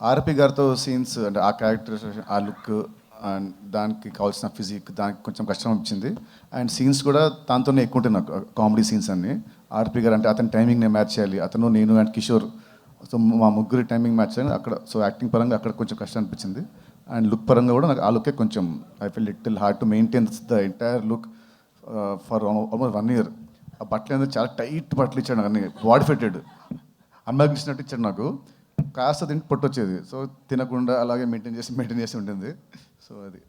Speaker 6: ఆర్పి గారితో సీన్స్ అంటే ఆ క్యారెక్టర్, ఆ లుక్ అండ్ దానికి కావాల్సిన ఫిజిక్, దానికి కొంచెం కష్టం వచ్చింది. అండ్ సీన్స్ కూడా దాంతోనే ఎక్కువ ఉంటాయి నాకు, కామెడీ సీన్స్ అన్నీ. ఆర్పి గారు అంటే అతని టైమింగ్ నేను మ్యాచ్ చేయాలి, అతను నేను అండ్ కిషోర్, సో మా ముగ్గురి టైమింగ్ మ్యాచ్ చేయాలి అక్కడ. సో యాక్టింగ్ పరంగా అక్కడ కొంచెం కష్టం అనిపించింది. అండ్ లుక్ పరంగా కూడా నాకు ఆ లుకే కొంచెం I feel little hard to maintain the entire look for almost 1 year. ఆ బట్టలు అనేది చాలా టైట్ బట్టలు ఇచ్చాడు నాకు, అన్ని బాడీ ఫిట్టెడ్ అమ్మాయికి ఇచ్చినట్టు ఇచ్చాడు నాకు. కాస్త తింటే పొట్టొచ్చేది, సో తినకుండా అలాగే మెయింటైన్ చేసి ఉంటుంది. సో అది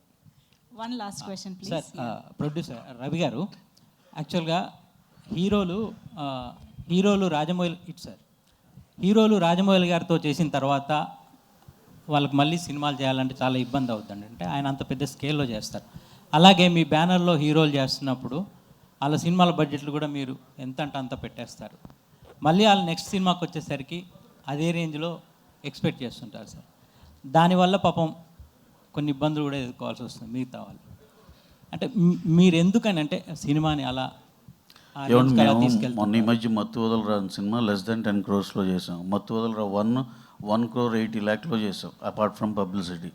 Speaker 2: one last question please.
Speaker 22: Sir, producer Ravi గారు, యాక్చువల్గా హీరోలు రాజమౌళి గారితో చేసిన తర్వాత వాళ్ళకి మళ్ళీ సినిమాలు చేయాలంటే చాలా ఇబ్బంది అవుతుంది. అంటే ఆయన అంత పెద్ద స్కేల్లో చేస్తారు. అలాగే మీ బ్యానర్లో హీరోలు చేస్తున్నప్పుడు వాళ్ళ సినిమాల బడ్జెట్లు కూడా మీరు ఎంత అంటే అంత పెట్టేస్తారు. మళ్ళీ వాళ్ళు నెక్స్ట్ సినిమాకి వచ్చేసరికి అదే రేంజ్లో ఎక్స్పెక్ట్ చేస్తుంటారు సార్. దానివల్ల పాపం కొన్ని ఇబ్బందులు కూడా ఎదుర్కోవాల్సి వస్తుంది మిగతా వాళ్ళు. అంటే మీరు ఎందుకని అంటే సినిమాని అలా
Speaker 8: తీసుకెళ్తాం? మొన్న ఈ మధ్య మత్తు వదలరా సినిమా less than 10 crores చేసాం. మత్తు వదలరా 1,80,00,000 చేసాం, అపార్ట్ ఫ్రమ్ పబ్లిసిటీ.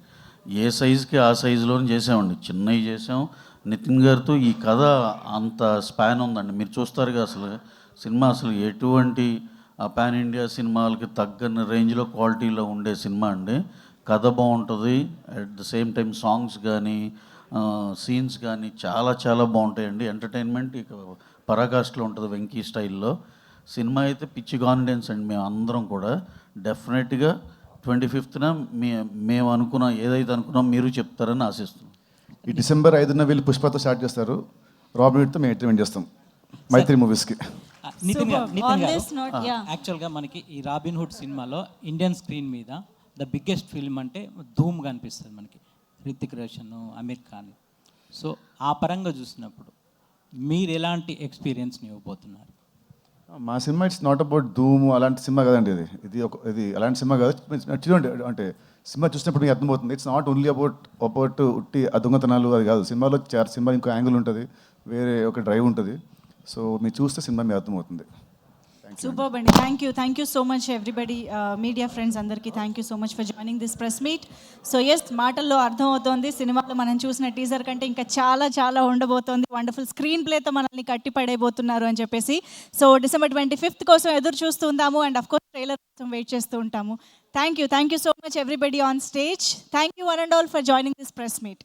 Speaker 8: ఏ సైజుకి ఆ సైజులోనే చేసామండి, చిన్నవి చేసాం. నితిన్ గారితో ఈ కథ అంత స్పాన్ ఉందండి, మీరు చూస్తారుగా. అసలు సినిమా అసలు ఎటువంటి పాన్ ఇండియా సినిమాలకి తగ్గని రేంజ్లో క్వాలిటీలో ఉండే సినిమా అండి. కథ బాగుంటుంది, at the same time songs కానీ సీన్స్ కానీ చాలా చాలా బాగుంటాయండి. ఎంటర్టైన్మెంట్ ఇక పరాకాష్ఠలో ఉంటుంది వెంకీ స్టైల్లో. సినిమా అయితే పిచ్చి కాన్ఫిడెన్స్ అండి. మేము అందరం కూడా డెఫినెట్గా 25th మేము ఏదైతే అనుకున్నాం మీరు చెప్తారని ఆశిస్తున్నాం.
Speaker 6: ఈ December 5న వీళ్ళు పుష్పతో స్టార్ట్ చేస్తారు, రాబిన్ హుడ్తో మేము ఎంట్రీ చేస్తాం మైత్రి మూవీస్కి.
Speaker 22: నితిన్ గారు, యాక్చువల్గా మనకి ఈ రాబిన్ హుడ్ సినిమాలో ఇండియన్ స్క్రీన్ మీద ద బిగ్గెస్ట్ ఫిల్మ్ అంటే ధూమ్గా అనిపిస్తుంది మనకి, హృతిక్ రోషన్, అమీర్ ఖాన్. సో ఆ పరంగా చూసినప్పుడు మీరు ఎలాంటి ఎక్స్పీరియన్స్ని ఇవ్వబోతున్నారు?
Speaker 6: మా సినిమా ఇట్స్ నాట్ అబౌట్ ధూమ్ అలాంటి సినిమా కదండి. ఇది అలాంటి సినిమా కాదు. చూడండి, అంటే సినిమా చూసినప్పుడు మీకు అర్థమవుతుంది. ఇట్స్ నాట్ ఓన్లీ అబౌట్ ఉట్టి దొంగతనాలు అది కాదు. సినిమాలో సినిమా ఇంకో యాంగిల్ ఉంటుంది, వేరే ఒక డ్రైవ్ ఉంటుంది. సో మీరు చూస్తే సినిమా మీకు అర్థమవుతుంది.
Speaker 2: సూపర్ అండి. Thank you so much everybody, media friends అందరికీ thank you so much for joining this press meet. So yes, మాటల్లో అర్థమవుతోంది సినిమాలో మనం చూసిన టీజర్ కంటే ఇంకా చాలా చాలా ఉండబోతోంది. వండర్ఫుల్ స్క్రీన్ ప్లేతో మనల్ని కట్టి పడేయబోతున్నారు అని చెప్పేసి. సో December 25th కోసం ఎదురు చూస్తూ ఉందాము, అండ్ అఫ్ కోర్స్ ట్రైలర్ కోసం వెయిట్ చేస్తూ ఉంటాము. Thank you so much everybody on stage. Thank you one and all for joining this press meet.